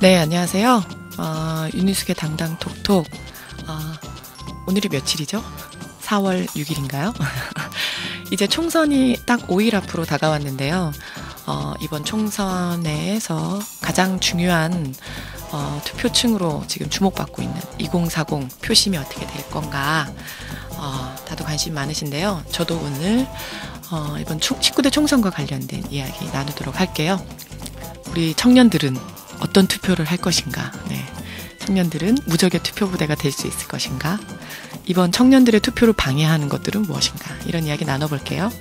네, 안녕하세요. 윤희숙의 당당 톡톡. 오늘이 며칠이죠? 4월 6일인가요? 이제 총선이 딱 5일 앞으로 다가왔는데요. 이번 총선에서 가장 중요한 투표층으로 지금 주목받고 있는 2040 표심이 어떻게 될 건가 다들 관심 많으신데요. 저도 오늘 이번 19대 총선과 관련된 이야기 나누도록 할게요. 우리 청년들은 어떤 투표를 할 것인가? 네. 청년들은 무적의 투표부대가 될 수 있을 것인가? 이번 청년들의 투표를 방해하는 것들은 무엇인가? 이런 이야기 나눠볼게요.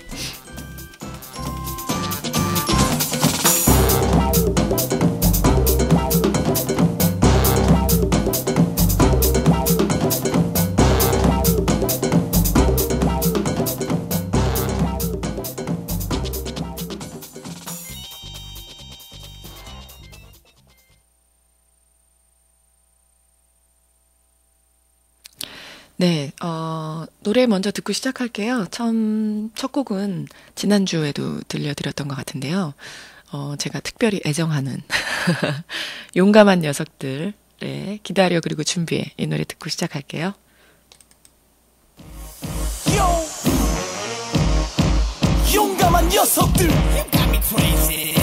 네, 노래 먼저 듣고 시작할게요. 첫 곡은 지난주에도 들려드렸던 것 같은데요. 제가 특별히 애정하는 용감한 녀석들의 기다려 그리고 준비해 이 노래 듣고 시작할게요. 용감한 녀석들 You got me crazy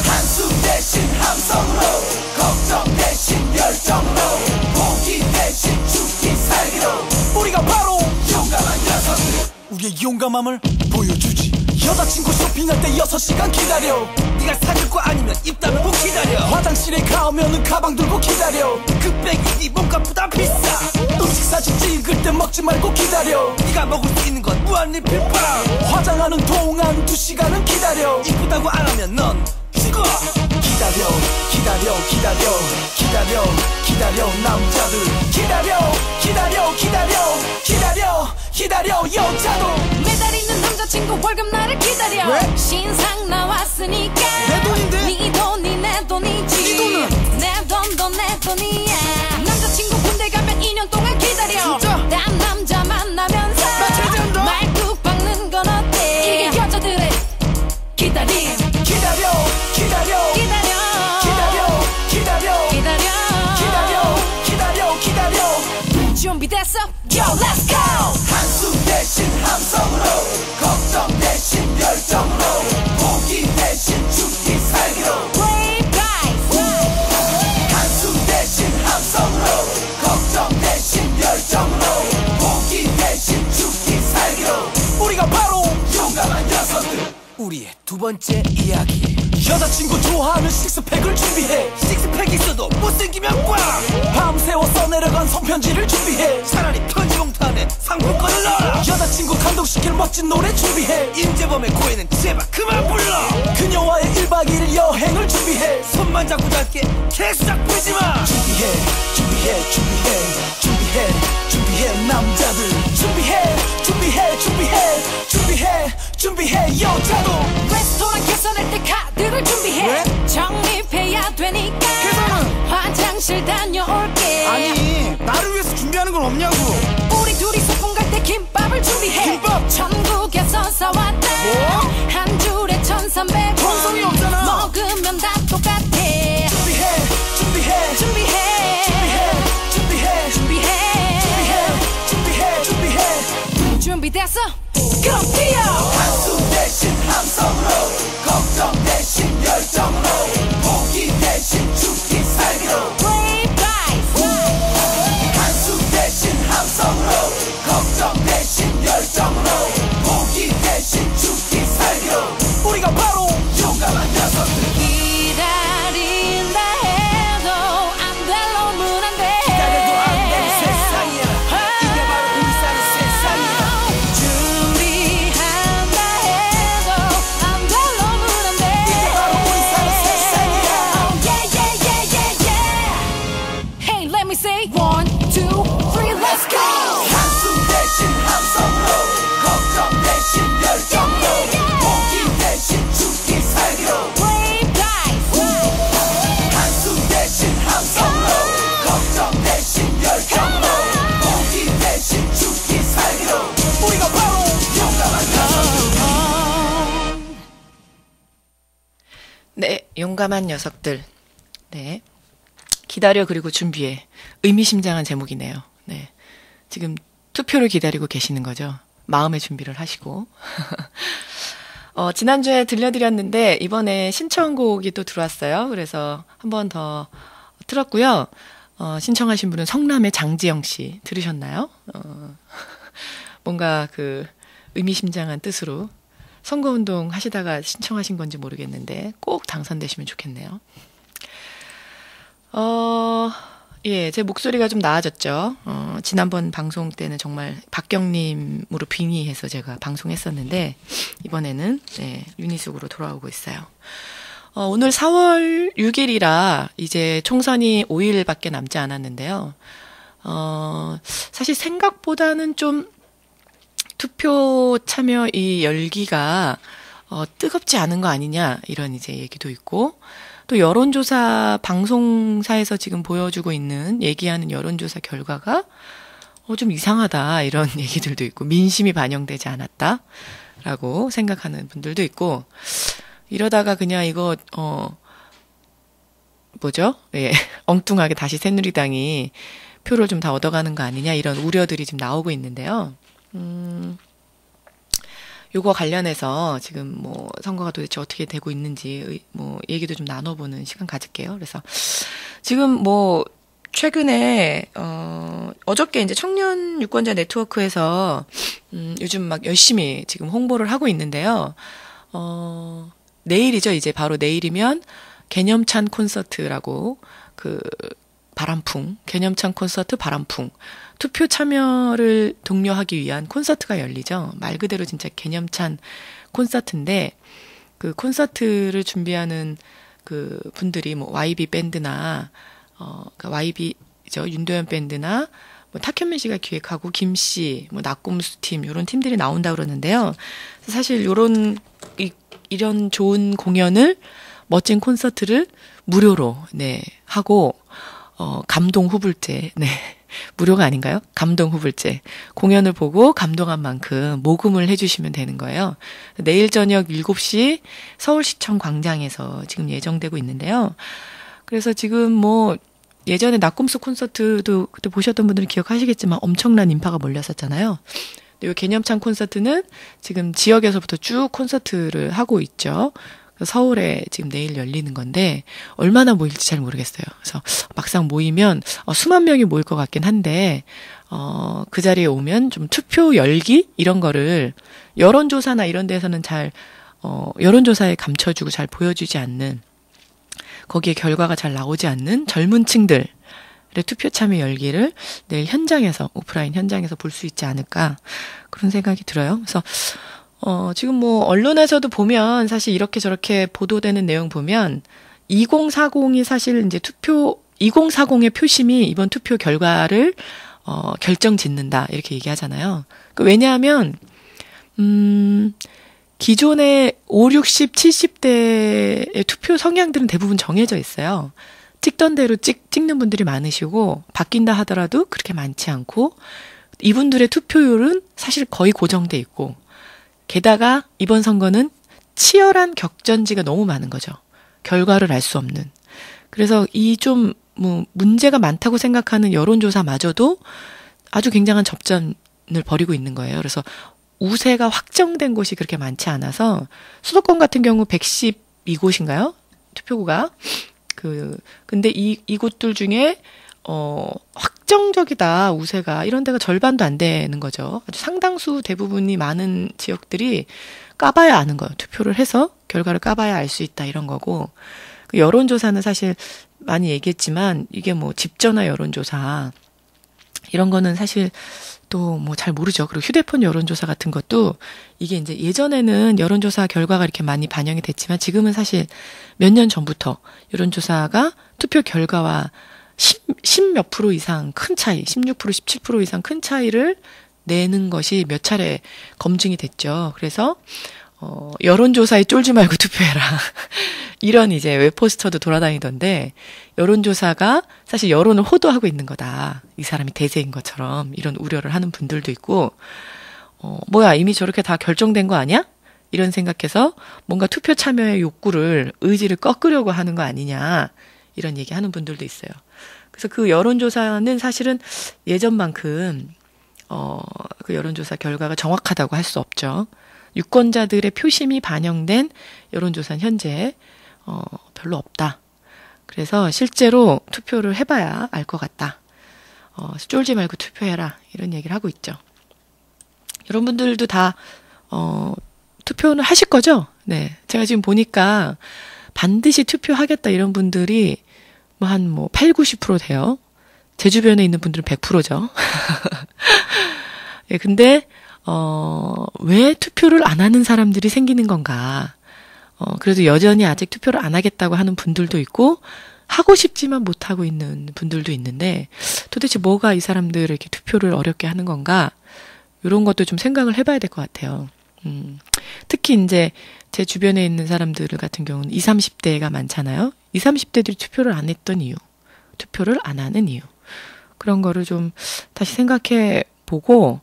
한숨 대신 함성으로 걱정 대신 열정으로 포기 대신 죽기 살기로 우리가 바로 용감한 녀석들 우리의 용감함을 보여주지 여자친구 쇼핑할 때 6시간 기다려 네가 사줄 거 아니면 입다물고 기다려 화장실에 가면은 가방 들고 기다려 급백이 네 몸값보다 비싸 음식 사진 찍을 때 먹지 말고 기다려 네가 먹을 수 있는 건 무한리필 바 화장하는 동안 2시간은 기다려 이쁘다고 안 하면 넌 죽어 기다려 기다려 기다려 기다려 기다려 남자들 기다려 기다려 기다려 기다려 기다려 여자도 매달리는 남자친구 월급날을 기다려 왜? 신상 나왔으니까 내 돈인데? 네 돈이 내 돈이지 네 돈은? 내 돈도 내 돈이야 남자친구 군대 가면 2년 동안 기다려 진짜? 딴 남자 만나면서 나 제대한다? 말뚝 박는 건 어때 이게 여자들의 기다림 기다려 기다려 기다려 기다려 기다려 기다려 기다려 기다려 기다려 준비됐어? Yo let's go 한숨 대신 함성으로 걱정 대신 열정으로 포기 대신 죽기 살기로 Play price 한숨 대신 함성으로 걱정 대신 열정으로 포기 대신 죽기 살기로 우리가 바로 용감한 녀석들 우리의 두 번째 이야기 여자친구 좋아하는 식스팩을 준비해 식스팩 있어도 못생기면 꽝 밤새워 써내려간 손편지를 준비해 차라리 편지 봉투 안에 상품권을 넣어라 여자친구 감동시킬 멋진 노래 준비해 임재범의 고해는 제발 그만 불러 그녀와의 1박 2일 여행을 준비해 손만 잡고 잘게 개수작 부리지마 준비해 준비해 준비해 준비해 준비해 남자들 준비해 준비해 준비해 준비해 준비해 여자도 레스토랑 계산할 때 카드를 준비해 왜? 적립해야 되니까 계산은? 화장실 다녀올게 아니 나를 위해서 준비하는 건 없냐고 우리 둘이 소풍 갈 때 김밥을 준비해 김밥? 천국에서 사왔다 뭐? 한 줄에 1,300원 정성이 없잖아. 먹으면 다 똑같아 준비해 준비해 준비해 준비해 준비해 준비해 준비해 준비됐어? 그럼 뛰어 한숨 대신 함성으로 걱정 대신 열정으로 포기 대신 죽기 살기로 Play price 한숨 대신 함성으로 걱정 대신 열정으로 포기 대신 죽기 살기로 우리가 바로 용감한 녀석들 기다린다 해도 안 될 놈은 안 돼 기다려도 안 되는 세상이야 이게 바로 우리 사는 세상이야 준비한다 해도 안 될 놈은 안 돼 이게 바로 우리 사는 세상이야 Oh yeah yeah yeah yeah yeah Hey let me say 1, 2, 3 let's go 한숨 대신 함성으로 걱정 대신 열정으로 포기 대신 죽기 살기로 Play price 한숨 대신 함성으로 걱정 대신 열정으로 포기 대신 죽기 살기로 우리가 바로 용감한 녀석들 네, 용감한 녀석들. 네. 기다려 그리고 준비해. 의미심장한 제목이네요. 네. 지금 투표를 기다리고 계시는 거죠. 마음의 준비를 하시고. 지난주에 들려드렸는데 이번에 신청곡이 또 들어왔어요. 그래서 한 번 더 틀었고요. 신청하신 분은 성남의 장지영 씨 들으셨나요? 뭔가 그 의미심장한 뜻으로 선거운동 하시다가 신청하신 건지 모르겠는데 꼭 당선되시면 좋겠네요. 예, 제 목소리가 좀 나아졌죠. 지난번 방송 때는 정말 박경님으로 빙의해서 제가 방송했었는데 이번에는 네, 유니숙으로 돌아오고 있어요. 오늘 4월 6일이라 이제 총선이 5일밖에 남지 않았는데요. 사실 생각보다는 좀 투표 참여 이 열기가 뜨겁지 않은 거 아니냐 이런 이제 얘기도 있고 또 여론조사 방송사에서 지금 보여주고 있는 얘기하는 여론조사 결과가 좀 이상하다 이런 얘기들도 있고 민심이 반영되지 않았다라고 생각하는 분들도 있고 이러다가 그냥 이거 뭐죠? 예, 엉뚱하게 다시 새누리당이 표를 좀 다 얻어가는 거 아니냐 이런 우려들이 지금 나오고 있는데요. 요거 관련해서 지금 뭐 선거가 도대체 어떻게 되고 있는지 뭐 얘기도 좀 나눠보는 시간 가질게요. 그래서 지금 뭐 최근에 어저께 이제 청년 유권자 네트워크에서 요즘 막 열심히 지금 홍보를 하고 있는데요. 내일이죠. 이제 바로 내일이면 개념찬 콘서트라고 그 바람풍, 개념찬 콘서트 바람풍. 투표 참여를 독려하기 위한 콘서트가 열리죠. 말 그대로 진짜 개념찬 콘서트인데 그 콘서트를 준비하는 그 분들이 뭐 YB 밴드나 그 YB죠. 윤도현 밴드나 뭐 탁현민 씨가 기획하고 김 씨, 뭐 낙곰수 팀 이런 팀들이 나온다 그러는데요. 사실 이런 좋은 공연을 멋진 콘서트를 무료로 네 하고 감동 후불제 네. 무료가 아닌가요? 감동 후불제. 공연을 보고 감동한 만큼 모금을 해주시면 되는 거예요. 내일 저녁 7시 서울시청 광장에서 지금 예정되고 있는데요. 그래서 지금 뭐 예전에 낙곰수 콘서트도 그때 보셨던 분들은 기억하시겠지만 엄청난 인파가 몰렸었잖아요. 근데 이 개념찬 콘서트는 지금 지역에서부터 쭉 콘서트를 하고 있죠. 서울에 지금 내일 열리는 건데 얼마나 모일지 잘 모르겠어요. 그래서 막상 모이면 수만 명이 모일 것 같긴 한데 그 자리에 오면 좀 투표 열기 이런 거를 여론조사나 이런 데서는 잘 여론조사에 감춰주고 잘 보여주지 않는 거기에 결과가 잘 나오지 않는 젊은 층들의 투표 참여 열기를 내일 현장에서 오프라인 현장에서 볼 수 있지 않을까 그런 생각이 들어요. 그래서 지금 뭐, 언론에서도 보면 사실 이렇게 저렇게 보도되는 내용 보면 2040이 사실 이제 2040의 표심이 이번 투표 결과를, 결정 짓는다. 이렇게 얘기하잖아요. 왜냐하면, 기존의 5, 60, 70대의 투표 성향들은 대부분 정해져 있어요. 찍던 대로 찍는 분들이 많으시고, 바뀐다 하더라도 그렇게 많지 않고, 이분들의 투표율은 사실 거의 고정돼 있고, 게다가 이번 선거는 치열한 격전지가 너무 많은 거죠. 결과를 알 수 없는. 그래서 이 좀 뭐 문제가 많다고 생각하는 여론조사마저도 아주 굉장한 접전을 벌이고 있는 거예요. 그래서 우세가 확정된 곳이 그렇게 많지 않아서 수도권 같은 경우 112곳인가요? 투표구가. 근데 이곳들 중에 확정적이다, 우세가. 이런 데가 절반도 안 되는 거죠. 아주 상당수 대부분이 많은 지역들이 까봐야 아는 거예요. 투표를 해서 결과를 까봐야 알 수 있다, 이런 거고. 여론조사는 사실 많이 얘기했지만, 이게 뭐 집전화 여론조사, 이런 거는 사실 또 뭐 잘 모르죠. 그리고 휴대폰 여론조사 같은 것도 이게 이제 예전에는 여론조사 결과가 이렇게 많이 반영이 됐지만, 지금은 사실 몇 년 전부터 여론조사가 투표 결과와 10 몇 프로 이상 큰 차이, 16%, 17% 이상 큰 차이를 내는 것이 몇 차례 검증이 됐죠. 그래서 여론조사에 쫄지 말고 투표해라. 이런 이제 웹포스터도 돌아다니던데 여론조사가 사실 여론을 호도하고 있는 거다. 이 사람이 대세인 것처럼 이런 우려를 하는 분들도 있고 뭐야 이미 저렇게 다 결정된 거 아니야? 이런 생각해서 뭔가 투표 참여의 욕구를, 의지를 꺾으려고 하는 거 아니냐, 이런 얘기하는 분들도 있어요. 그래서 그 여론조사는 사실은 예전만큼 그 여론조사 결과가 정확하다고 할 수 없죠. 유권자들의 표심이 반영된 여론조사는 현재 별로 없다. 그래서 실제로 투표를 해봐야 알 것 같다. 쫄지 말고 투표해라, 이런 얘기를 하고 있죠. 여러분들도 다 투표는 하실 거죠? 네, 제가 지금 보니까 반드시 투표하겠다 이런 분들이 한 8, 90% 돼요. 제 주변에 있는 분들은 100%죠. 예, 근데 왜 투표를 안 하는 사람들이 생기는 건가? 그래도 여전히 아직 투표를 안 하겠다고 하는 분들도 있고, 하고 싶지만 못 하고 있는 분들도 있는데, 도대체 뭐가 이 사람들을 이렇게 투표를 어렵게 하는 건가? 이런 것도 좀 생각을 해봐야 될 것 같아요. 특히 이제 제 주변에 있는 사람들 같은 경우는 20, 30대가 많잖아요. 20, 30대들이 투표를 안 했던 이유, 투표를 안 하는 이유, 그런 거를 좀 다시 생각해 보고,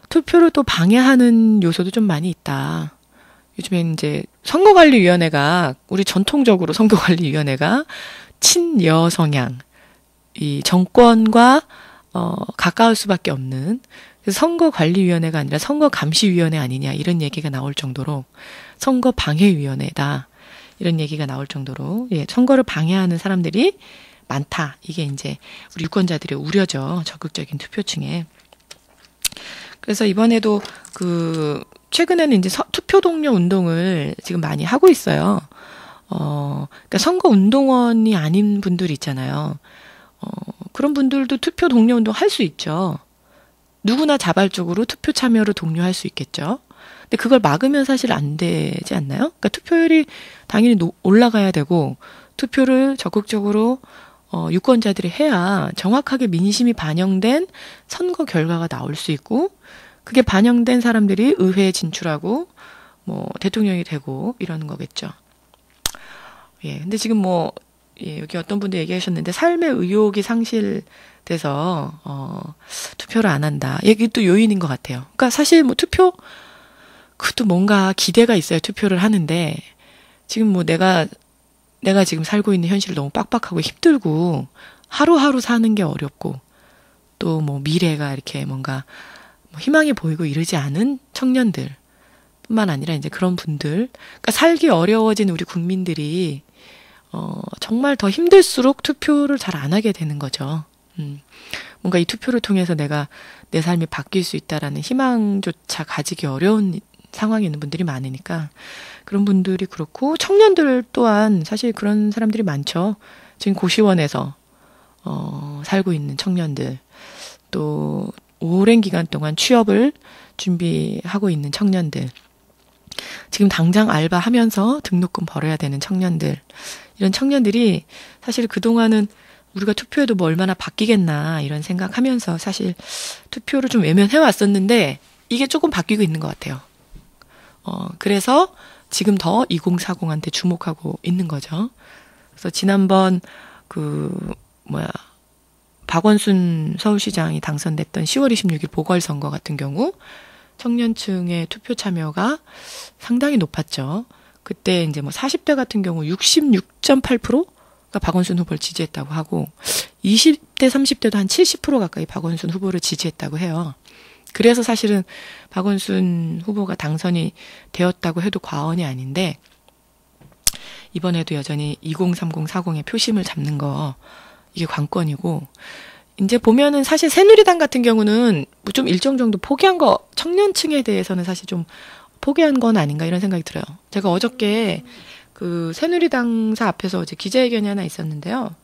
투표를 또 방해하는 요소도 좀 많이 있다. 요즘에 이제 선거관리위원회가, 우리 전통적으로 선거관리위원회가 친여 성향, 이 정권과 가까울 수밖에 없는, 그래서 선거관리위원회가 아니라 선거감시위원회 아니냐, 이런 얘기가 나올 정도로 선거방해위원회다, 이런 얘기가 나올 정도로, 예, 선거를 방해하는 사람들이 많다. 이게 이제 우리 유권자들의 우려죠. 적극적인 투표층에. 그래서 이번에도 최근에는 이제 투표 동료 운동을 지금 많이 하고 있어요. 그러니까 선거 운동원이 아닌 분들 있잖아요. 그런 분들도 투표 동료 운동 할 수 있죠. 누구나 자발적으로 투표 참여를 독려할 수 있겠죠. 근데 그걸 막으면 사실 안 되지 않나요? 그러니까 투표율이 당연히 올라가야 되고, 투표를 적극적으로 유권자들이 해야 정확하게 민심이 반영된 선거 결과가 나올 수 있고, 그게 반영된 사람들이 의회에 진출하고 대통령이 되고 이러는 거겠죠. 예, 근데 지금 예, 여기 어떤 분들 얘기하셨는데, 삶의 의욕이 상실돼서 투표를 안 한다. 이게 또 요인인 것 같아요. 그러니까 사실 투표, 그것도 뭔가 기대가 있어요. 투표를 하는데 지금 내가 지금 살고 있는 현실을 너무 빡빡하고 힘들고, 하루하루 사는 게 어렵고, 또 미래가 이렇게 뭔가 희망이 보이고 이러지 않은 청년들 뿐만 아니라 이제 그런 분들, 그러니까 살기 어려워진 우리 국민들이 정말 더 힘들수록 투표를 잘 안 하게 되는 거죠. 뭔가 이 투표를 통해서 내가 내 삶이 바뀔 수 있다라는 희망조차 가지기 어려운 상황에 있는 분들이 많으니까, 그런 분들이 그렇고, 청년들 또한 사실 그런 사람들이 많죠. 지금 고시원에서 살고 있는 청년들, 또 오랜 기간 동안 취업을 준비하고 있는 청년들, 지금 당장 알바하면서 등록금 벌어야 되는 청년들, 이런 청년들이 사실 그동안은 우리가 투표해도 얼마나 바뀌겠나 이런 생각하면서 사실 투표를 좀 외면해 왔었는데, 이게 조금 바뀌고 있는 것 같아요. 그래서 지금 더 2040한테 주목하고 있는 거죠. 그래서 지난번 박원순 서울시장이 당선됐던 10월 26일 보궐선거 같은 경우 청년층의 투표 참여가 상당히 높았죠. 그때 이제 40대 같은 경우 66.8%가 박원순 후보를 지지했다고 하고, 20대, 30대도 한 70% 가까이 박원순 후보를 지지했다고 해요. 그래서 사실은 박원순 후보가 당선이 되었다고 해도 과언이 아닌데, 이번에도 여전히 2030, 40의 표심을 잡는 거, 이게 관건이고, 이제 보면은 사실 새누리당 같은 경우는 좀 일정 정도 포기한 거, 청년층에 대해서는 사실 좀 포기한 건 아닌가 이런 생각이 들어요. 제가 어저께 새누리당사 앞에서 이제 기자회견이 하나 있었는데요.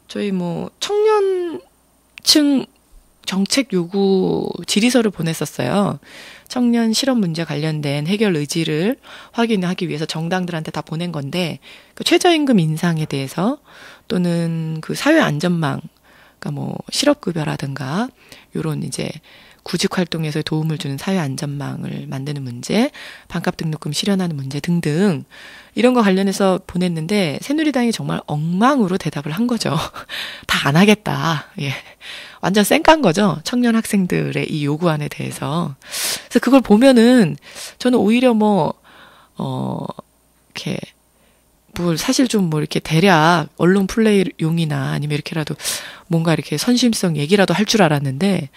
저희 청년층 정책 요구 질의서를 보냈었어요. 청년 실업 문제 관련된 해결 의지를 확인하기 위해서 정당들한테 다 보낸 건데, 최저임금 인상에 대해서, 또는 사회 안전망, 그러니까 실업급여라든가 요런 이제 구직 활동에서 도움을 주는 사회 안전망을 만드는 문제, 반값 등록금 실현하는 문제 등등, 이런 거 관련해서 보냈는데 새누리당이 정말 엉망으로 대답을 한 거죠. 다 안 하겠다. 예. 완전 쌩깐 거죠. 청년 학생들의 이 요구안에 대해서. 그래서 그걸 보면은 저는 오히려 이렇게 사실 좀 이렇게 대략 언론 플레이용이나 아니면 이렇게라도 뭔가 이렇게 선심성 얘기라도 할 줄 알았는데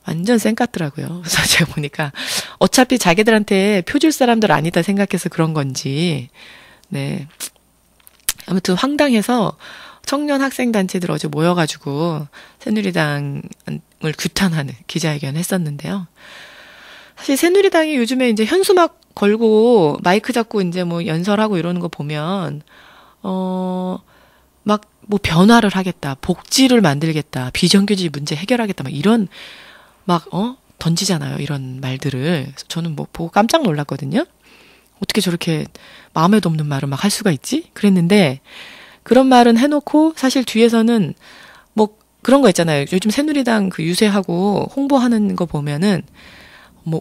완전 쌩 같더라고요. 그래서 제가 보니까 어차피 자기들한테 표줄 사람들 아니다 생각해서 그런 건지, 네. 아무튼 황당해서 청년 학생 단체들 어제 모여가지고 새누리당을 규탄하는 기자회견을 했었는데요. 사실 새누리당이 요즘에 이제 현수막 걸고 마이크 잡고 이제 연설하고 이러는 거 보면, 변화를 하겠다, 복지를 만들겠다, 비정규직 문제 해결하겠다, 이런, 던지잖아요. 이런 말들을. 그래서 저는 보고 깜짝 놀랐거든요. 어떻게 저렇게 마음에도 없는 말을 할 수가 있지? 그랬는데, 그런 말은 해놓고, 사실 뒤에서는, 그런 거 있잖아요. 요즘 새누리당 유세하고 홍보하는 거 보면은,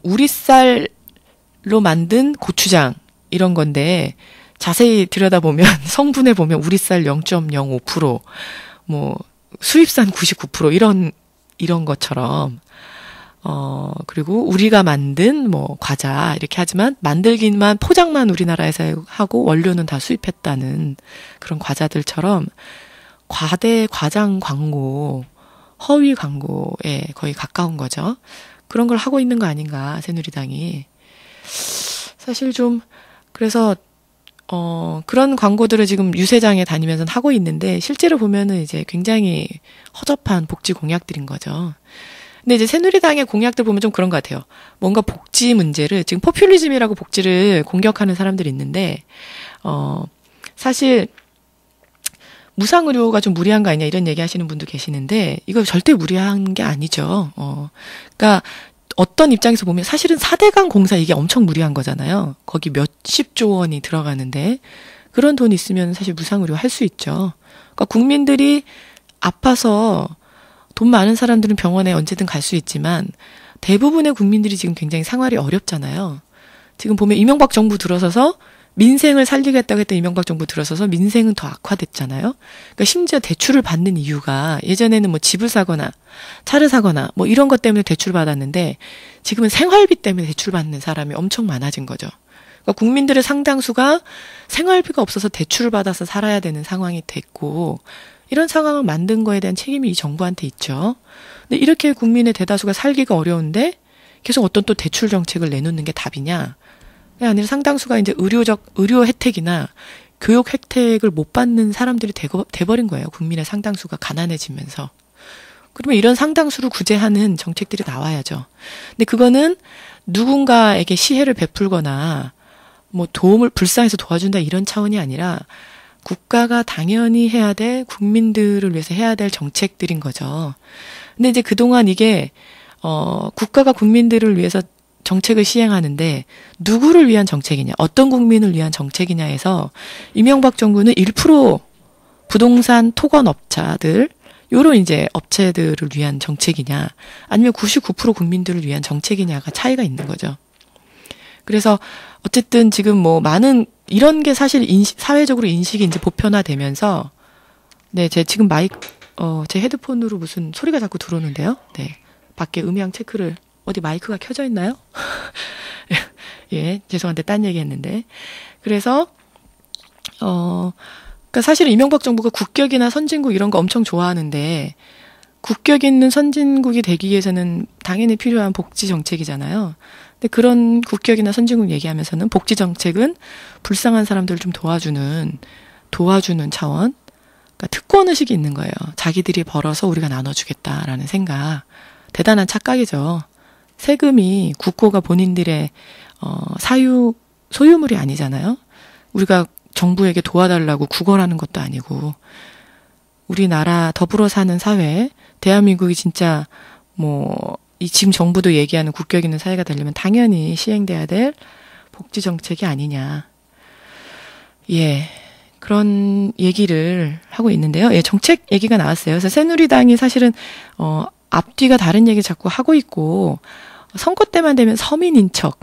우리 쌀로 만든 고추장, 이런 건데, 자세히 들여다보면, 성분에 보면 우리 쌀 0.05%, 수입산 99%, 이런 것처럼, 그리고 우리가 만든 과자 이렇게 하지만 만들기만 포장만 우리나라에서 하고 원료는 다 수입했다는 그런 과자들처럼 과대 과장 광고, 허위 광고에 거의 가까운 거죠. 그런 걸 하고 있는 거 아닌가, 새누리당이. 사실 좀 그래서 그런 광고들을 지금 유세장에 다니면서 하고 있는데 실제로 보면은 이제 굉장히 허접한 복지 공약들인 거죠. 근데 이제 새누리당의 공약들 보면 좀 그런 것 같아요. 뭔가 복지 문제를, 지금 포퓰리즘이라고 복지를 공격하는 사람들이 있는데, 사실, 무상의료가 좀 무리한 거 아니냐 이런 얘기 하시는 분도 계시는데, 이거 절대 무리한 게 아니죠. 그러니까 어떤 입장에서 보면 사실은 4대강 공사 이게 엄청 무리한 거잖아요. 거기 몇십조 원이 들어가는데, 그런 돈 있으면 사실 무상의료 할 수 있죠. 그러니까 국민들이 아파서 돈 많은 사람들은 병원에 언제든 갈 수 있지만 대부분의 국민들이 지금 굉장히 생활이 어렵잖아요. 지금 보면 이명박 정부 들어서서 민생을 살리겠다고 했던 이명박 정부 들어서서 민생은 더 악화됐잖아요. 그러니까 심지어 대출을 받는 이유가 예전에는 집을 사거나 차를 사거나 이런 것 때문에 대출 받았는데 지금은 생활비 때문에 대출 받는 사람이 엄청 많아진 거죠. 그러니까 국민들의 상당수가 생활비가 없어서 대출을 받아서 살아야 되는 상황이 됐고 이런 상황을 만든 거에 대한 책임이 이 정부한테 있죠. 근데 이렇게 국민의 대다수가 살기가 어려운데 계속 어떤 또 대출 정책을 내놓는 게 답이냐? 그게 아니라 상당수가 이제 의료 혜택이나 교육 혜택을 못 받는 사람들이 돼버린 거예요. 국민의 상당수가 가난해지면서. 그러면 이런 상당수를 구제하는 정책들이 나와야죠. 근데 그거는 누군가에게 시혜를 베풀거나 도움을 불쌍해서 도와준다 이런 차원이 아니라 국가가 당연히 해야 될, 국민들을 위해서 해야 될 정책들인 거죠. 근데 이제 그동안 이게, 국가가 국민들을 위해서 정책을 시행하는데, 누구를 위한 정책이냐, 어떤 국민을 위한 정책이냐 해서, 이명박 정부는 1% 부동산 토건업자들, 요런 이제 업체들을 위한 정책이냐, 아니면 99% 국민들을 위한 정책이냐가 차이가 있는 거죠. 그래서, 어쨌든 지금 많은, 이런 게 사실 사회적으로 인식이 이제 보편화되면서, 네, 지금 제 헤드폰으로 무슨 소리가 자꾸 들어오는데요. 네. 밖에 음향 체크를, 어디 마이크가 켜져 있나요? 예, 죄송한데 딴 얘기 했는데. 그래서, 그러니까 사실 이명박 정부가 국격이나 선진국 이런 거 엄청 좋아하는데, 국격 있는 선진국이 되기 위해서는 당연히 필요한 복지 정책이잖아요. 근데 그런 국격이나 선진국 얘기하면서는 복지 정책은 불쌍한 사람들을 좀 도와주는 차원. 그러니까 특권 의식이 있는 거예요. 자기들이 벌어서 우리가 나눠주겠다라는 생각. 대단한 착각이죠. 세금이 국고가 본인들의 소유물이 아니잖아요. 우리가 정부에게 도와달라고 구걸하는 것도 아니고 우리나라 더불어 사는 사회, 대한민국이 진짜 이 지금 정부도 얘기하는 국격 있는 사회가 되려면 당연히 시행돼야 될 복지 정책이 아니냐. 예. 그런 얘기를 하고 있는데요. 예, 정책 얘기가 나왔어요. 그래서 새누리당이 사실은 앞뒤가 다른 얘기 자꾸 하고 있고 선거 때만 되면 서민인 척,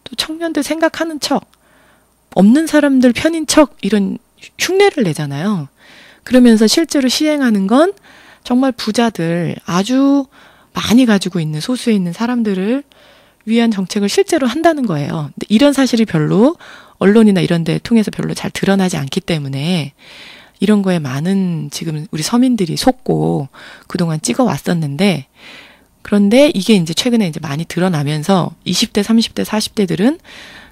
또 청년들 생각하는 척, 없는 사람들 편인 척 이런 흉내를 내잖아요. 그러면서 실제로 시행하는 건 정말 부자들, 아주 많이 가지고 있는 소수에 있는 사람들을 위한 정책을 실제로 한다는 거예요. 근데 이런 사실이 별로 언론이나 이런 데 통해서 별로 잘 드러나지 않기 때문에 이런 거에 많은 지금 우리 서민들이 속고 그동안 찍어 왔었는데, 그런데 이게 이제 최근에 이제 많이 드러나면서 20대, 30대, 40대들은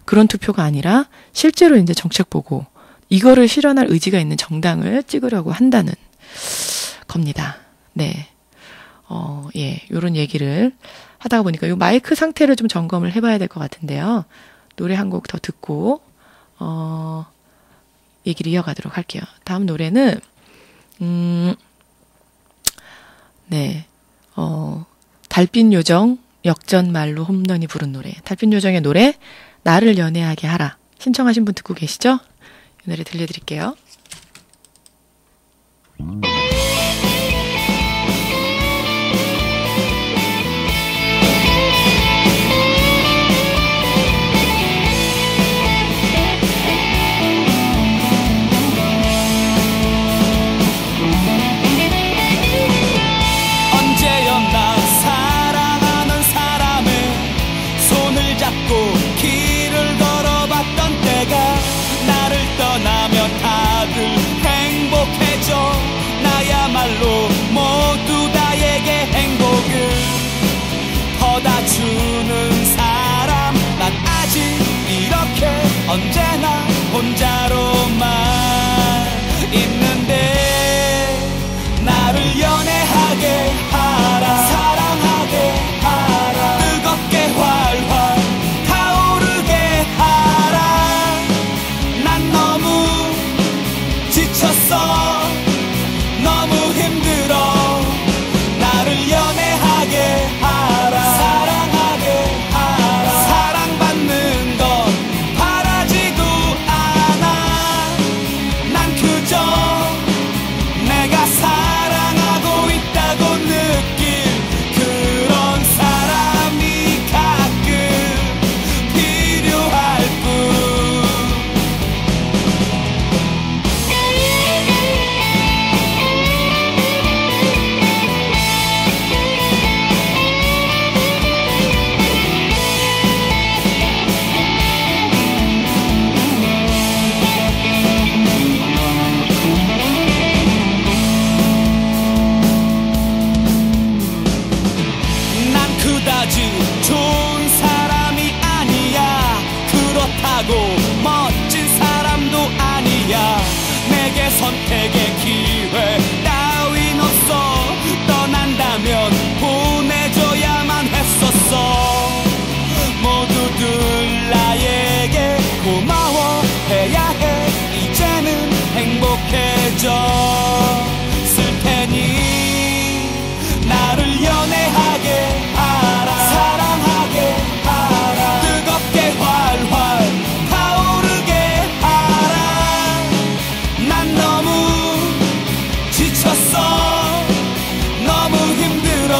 그런 투표가 아니라 실제로 이제 정책 보고 이거를 실현할 의지가 있는 정당을 찍으려고 한다는 겁니다. 네. 예, 요런 얘기를 하다가 보니까 요 마이크 상태를 좀 점검을 해봐야 될 것 같은데요. 노래 한 곡 더 듣고, 얘기를 이어가도록 할게요. 다음 노래는, 네, 달빛 요정, 역전말로 홈런이 부른 노래. 달빛 요정의 노래, 나를 연애하게 하라. 신청하신 분 듣고 계시죠? 이 노래 들려드릴게요. 언제였나 사랑하는 사람의 손을 잡고 길을 걸어봤던 때가, 나를 떠나면 다들 행복해져. 나야말로 모두 다에게 행복을 퍼다 주는 사람. 난 아직 이렇게 언제나 혼자로만 있는데, 나를 연애하게 하라, 사랑하게 하라, 뜨겁게 활활 타오르게 하라. 난 너무 지쳤어, 너무 힘들어. 나를 연애하게 하라, 사랑하게 하라. 사랑받는 건 바라지도 않아. 난 그저 내가 사랑하고 있다고 느낄 그런 사람이 가끔 필요할 뿐. 난 그다지 좋은 사람이 아니야. 그렇다고 멋진 사람도 아니야. 내게 선택의 기회 따윈 없어. 떠난다면 보내줘야만 했었어. 모두들 나에게 고마워해야 해. 이제는 행복해져 쓸 테니 나를 연애하게 하라, 사랑하게 하라, 뜨겁게 활활 타오르게 하라. 난 너무 지쳤어, 너무 힘들어.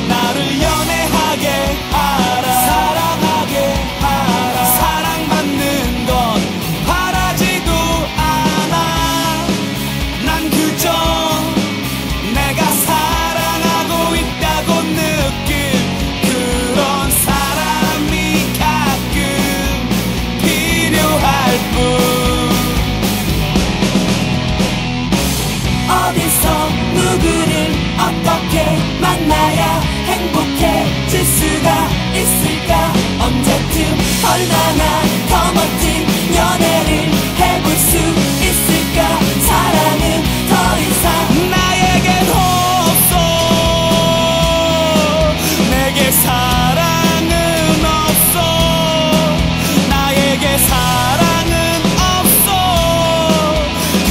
나를 연애하게 하라, 사랑하게 하라. 사랑받는 건 바라지도 않아. 난 그저 내가 사랑하고 있다고 느낄 그런 사람이 가끔 필요할 뿐. 어디서 누구를 어떻게 만나야 행복해질 수가 있을까? 언제쯤 얼마나 더 멋진 연애를 해볼 수 있을까? 사랑은 더 이상 나에겐 없어. 내게 사랑은 없어. 나에게 사랑은 없어.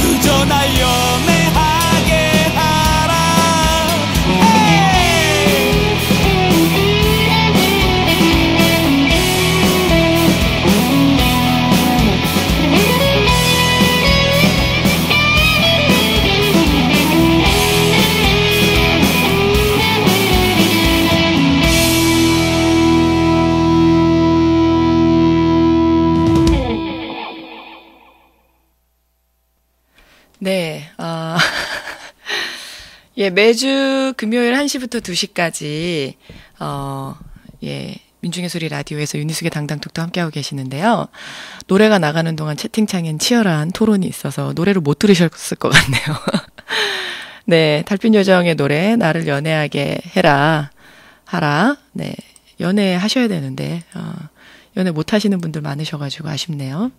그저 날 연애하게 하라. 에이. 네, 예, 매주 금요일 1시부터 2시까지, 예, 민중의 소리 라디오에서 윤희숙의 당당톡도 함께하고 계시는데요. 노래가 나가는 동안 채팅창엔 치열한 토론이 있어서 노래를 못 들으셨을 것 같네요. 네, 달빛요정의 노래 나를 연애하게 하라. 네, 연애하셔야 되는데 연애 못 하시는 분들 많으셔가지고 아쉽네요.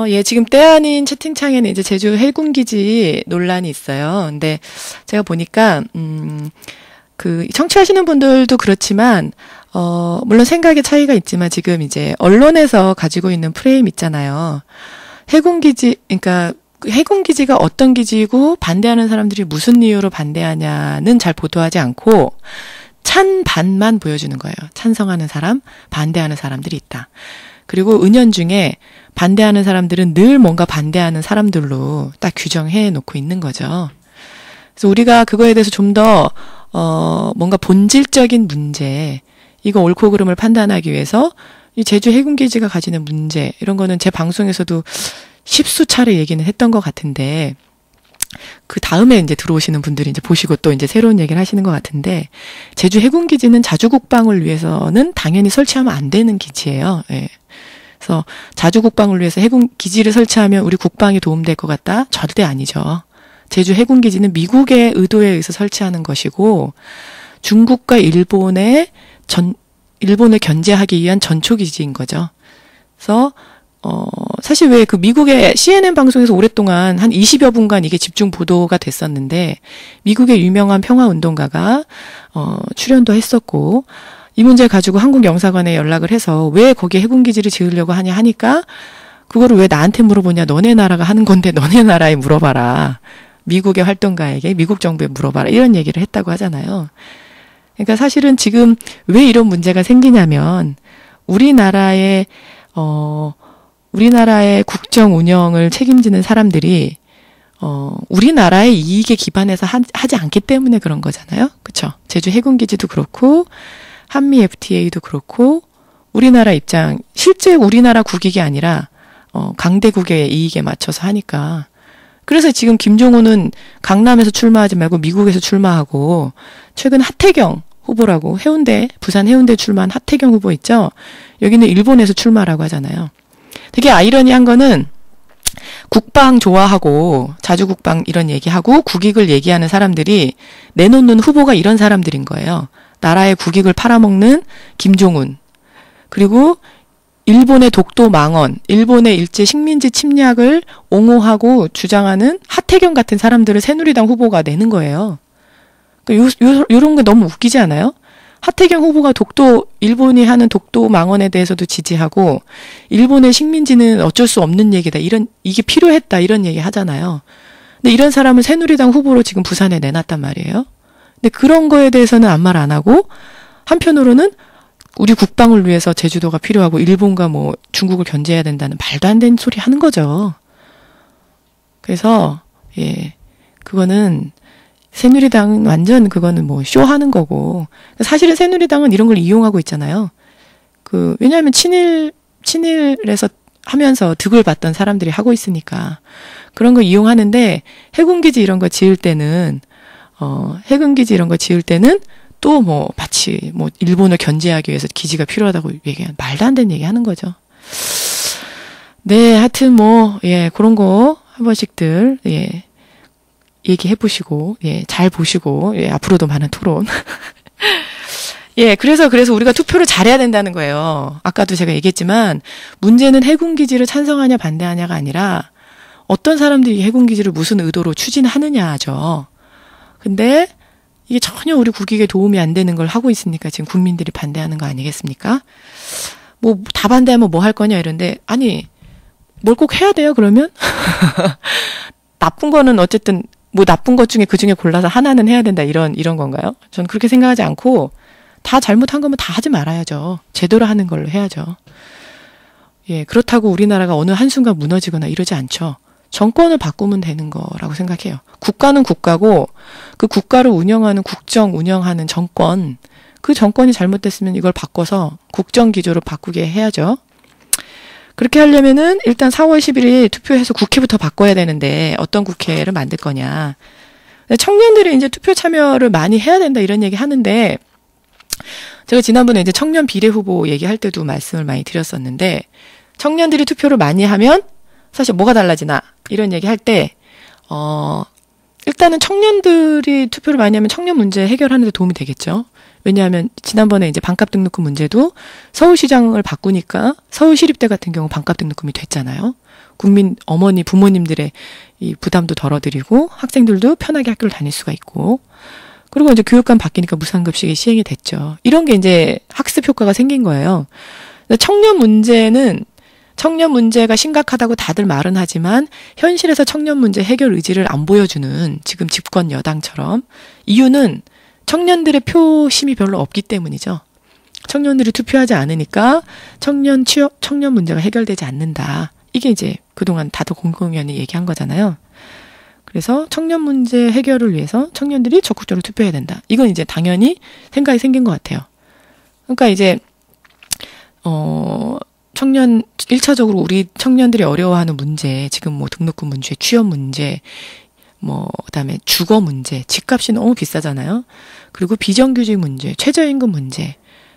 예, 지금 때 아닌 채팅창에는 이제 제주 해군기지 논란이 있어요. 근데 제가 보니까 그 청취하시는 분들도 그렇지만 물론 생각의 차이가 있지만 지금 이제 언론에서 가지고 있는 프레임 있잖아요. 해군기지, 그러니까 해군기지가 어떤 기지이고 반대하는 사람들이 무슨 이유로 반대하냐는 잘 보도하지 않고 찬반만 보여주는 거예요. 찬성하는 사람, 반대하는 사람들이 있다. 그리고 은연중에 반대하는 사람들은 늘 뭔가 반대하는 사람들로 딱 규정해 놓고 있는 거죠. 그래서 우리가 그거에 대해서 좀 더 뭔가 본질적인 문제, 이거 옳고 그름을 판단하기 위해서 이 제주 해군기지가 가지는 문제, 이런 거는 제 방송에서도 십수 차례 얘기는 했던 것 같은데, 그 다음에 이제 들어오시는 분들이 이제 보시고 또 이제 새로운 얘기를 하시는 것 같은데, 제주 해군기지는 자주국방을 위해서는 당연히 설치하면 안 되는 기지예요. 예. 그래서 자주국방을 위해서 해군기지를 설치하면 우리 국방에 도움될 것 같다? 절대 아니죠. 제주 해군기지는 미국의 의도에 의해서 설치하는 것이고, 중국과 일본을 견제하기 위한 전초기지인 거죠. 그래서 사실 왜 그 미국의 CNN 방송에서 오랫동안 한 20여 분간 이게 집중 보도가 됐었는데, 미국의 유명한 평화운동가가 출연도 했었고, 이 문제 가지고 한국 영사관에 연락을 해서 왜 거기에 해군기지를 지으려고 하냐 하니까, 그거를 왜 나한테 물어보냐, 너네 나라가 하는 건데 너네 나라에 물어봐라. 미국의 활동가에게, 미국 정부에 물어봐라. 이런 얘기를 했다고 하잖아요. 그러니까 사실은 지금 왜 이런 문제가 생기냐면, 우리나라의 국정 운영을 책임지는 사람들이 우리나라의 이익에 기반해서 하지 않기 때문에 그런 거잖아요. 그렇죠? 제주 해군기지도 그렇고 한미 FTA도 그렇고 우리나라 입장, 실제 우리나라 국익이 아니라 강대국의 이익에 맞춰서 하니까. 그래서 지금 김종우는 강남에서 출마하지 말고 미국에서 출마하고, 최근 하태경 후보라고, 부산 해운대 출마한 하태경 후보 있죠? 여기는 일본에서 출마라고 하잖아요. 되게 아이러니한 거는 국방 좋아하고 자주국방 이런 얘기하고 국익을 얘기하는 사람들이 내놓는 후보가 이런 사람들인 거예요. 나라의 국익을 팔아먹는 김종운, 그리고 일본의 독도 망언, 일본의 일제 식민지 침략을 옹호하고 주장하는 하태경 같은 사람들을 새누리당 후보가 내는 거예요. 요런 게 너무 웃기지 않아요? 하태경 후보가 일본이 하는 독도 망언에 대해서도 지지하고, 일본의 식민지는 어쩔 수 없는 얘기다, 이게 필요했다, 이런 얘기 하잖아요. 근데 이런 사람을 새누리당 후보로 지금 부산에 내놨단 말이에요. 근데 그런 거에 대해서는 아무 말 안 하고, 한편으로는 우리 국방을 위해서 제주도가 필요하고 일본과 뭐 중국을 견제해야 된다는 말도 안 되는 소리 하는 거죠. 그래서 예, 그거는 새누리당은 완전 그거는 뭐 쇼하는 거고, 사실은 새누리당은 이런 걸 이용하고 있잖아요. 왜냐하면 친일에서 하면서 득을 봤던 사람들이 하고 있으니까 그런 거 이용하는데, 해군기지 이런 거 지을 때는 또 뭐 마치 뭐 일본을 견제하기 위해서 기지가 필요하다고 얘기하는, 말도 안 되는 얘기 하는 거죠. 네, 하여튼 뭐 예, 그런 거 한 번씩들 예, 얘기해 보시고, 예, 잘 보시고, 예, 앞으로도 많은 토론. 예, 그래서 우리가 투표를 잘해야 된다는 거예요. 아까도 제가 얘기했지만, 문제는 해군기지를 찬성하냐 반대하냐가 아니라, 어떤 사람들이 해군기지를 무슨 의도로 추진하느냐죠. 근데, 이게 전혀 우리 국익에 도움이 안 되는 걸 하고 있으니까 지금 국민들이 반대하는 거 아니겠습니까? 뭐, 다 반대하면 뭐 할 거냐 이런데, 아니, 뭘 꼭 해야 돼요, 그러면? 나쁜 거는 어쨌든, 뭐 나쁜 것 중에 그 중에 골라서 하나는 해야 된다, 이런 건가요? 전 그렇게 생각하지 않고, 다 잘못한 거면 다 하지 말아야죠. 제대로 하는 걸로 해야죠. 예, 그렇다고 우리나라가 어느 한순간 무너지거나 이러지 않죠. 정권을 바꾸면 되는 거라고 생각해요. 국가는 국가고, 그 국가를 운영하는 국정 운영하는 정권, 그 정권이 잘못됐으면 이걸 바꿔서 국정기조로 바꾸게 해야죠. 그렇게 하려면은 일단 4월 11일 투표해서 국회부터 바꿔야 되는데, 어떤 국회를 만들 거냐. 청년들이 이제 투표 참여를 많이 해야 된다 이런 얘기 하는데, 제가 지난번에 이제 청년 비례 후보 얘기할 때도 말씀을 많이 드렸었는데, 청년들이 투표를 많이 하면 사실 뭐가 달라지나 이런 얘기 할 때, 일단은 청년들이 투표를 많이 하면 청년 문제 해결하는 데 도움이 되겠죠. 왜냐하면 지난번에 이제 반값 등록금 문제도 서울시장을 바꾸니까 서울시립대 같은 경우 반값 등록금이 됐잖아요. 국민 어머니 부모님들의 이 부담도 덜어드리고 학생들도 편하게 학교를 다닐 수가 있고, 그리고 이제 교육감 바뀌니까 무상급식이 시행이 됐죠. 이런 게 이제 학습 효과가 생긴 거예요. 청년 문제가 심각하다고 다들 말은 하지만 현실에서 청년 문제 해결 의지를 안 보여주는 지금 집권 여당처럼, 이유는 청년들의 표심이 별로 없기 때문이죠. 청년들이 투표하지 않으니까 청년 문제가 해결되지 않는다. 이게 이제 그동안 다들 공공연히 얘기한 거잖아요. 그래서 청년 문제 해결을 위해서 청년들이 적극적으로 투표해야 된다. 이건 이제 당연히 생각이 생긴 것 같아요. 그러니까 이제 1차적으로 우리 청년들이 어려워하는 문제, 지금 뭐 등록금 문제, 취업 문제, 그다음에 주거 문제, 집값이 너무 비싸잖아요. 그리고 비정규직 문제, 최저임금 문제.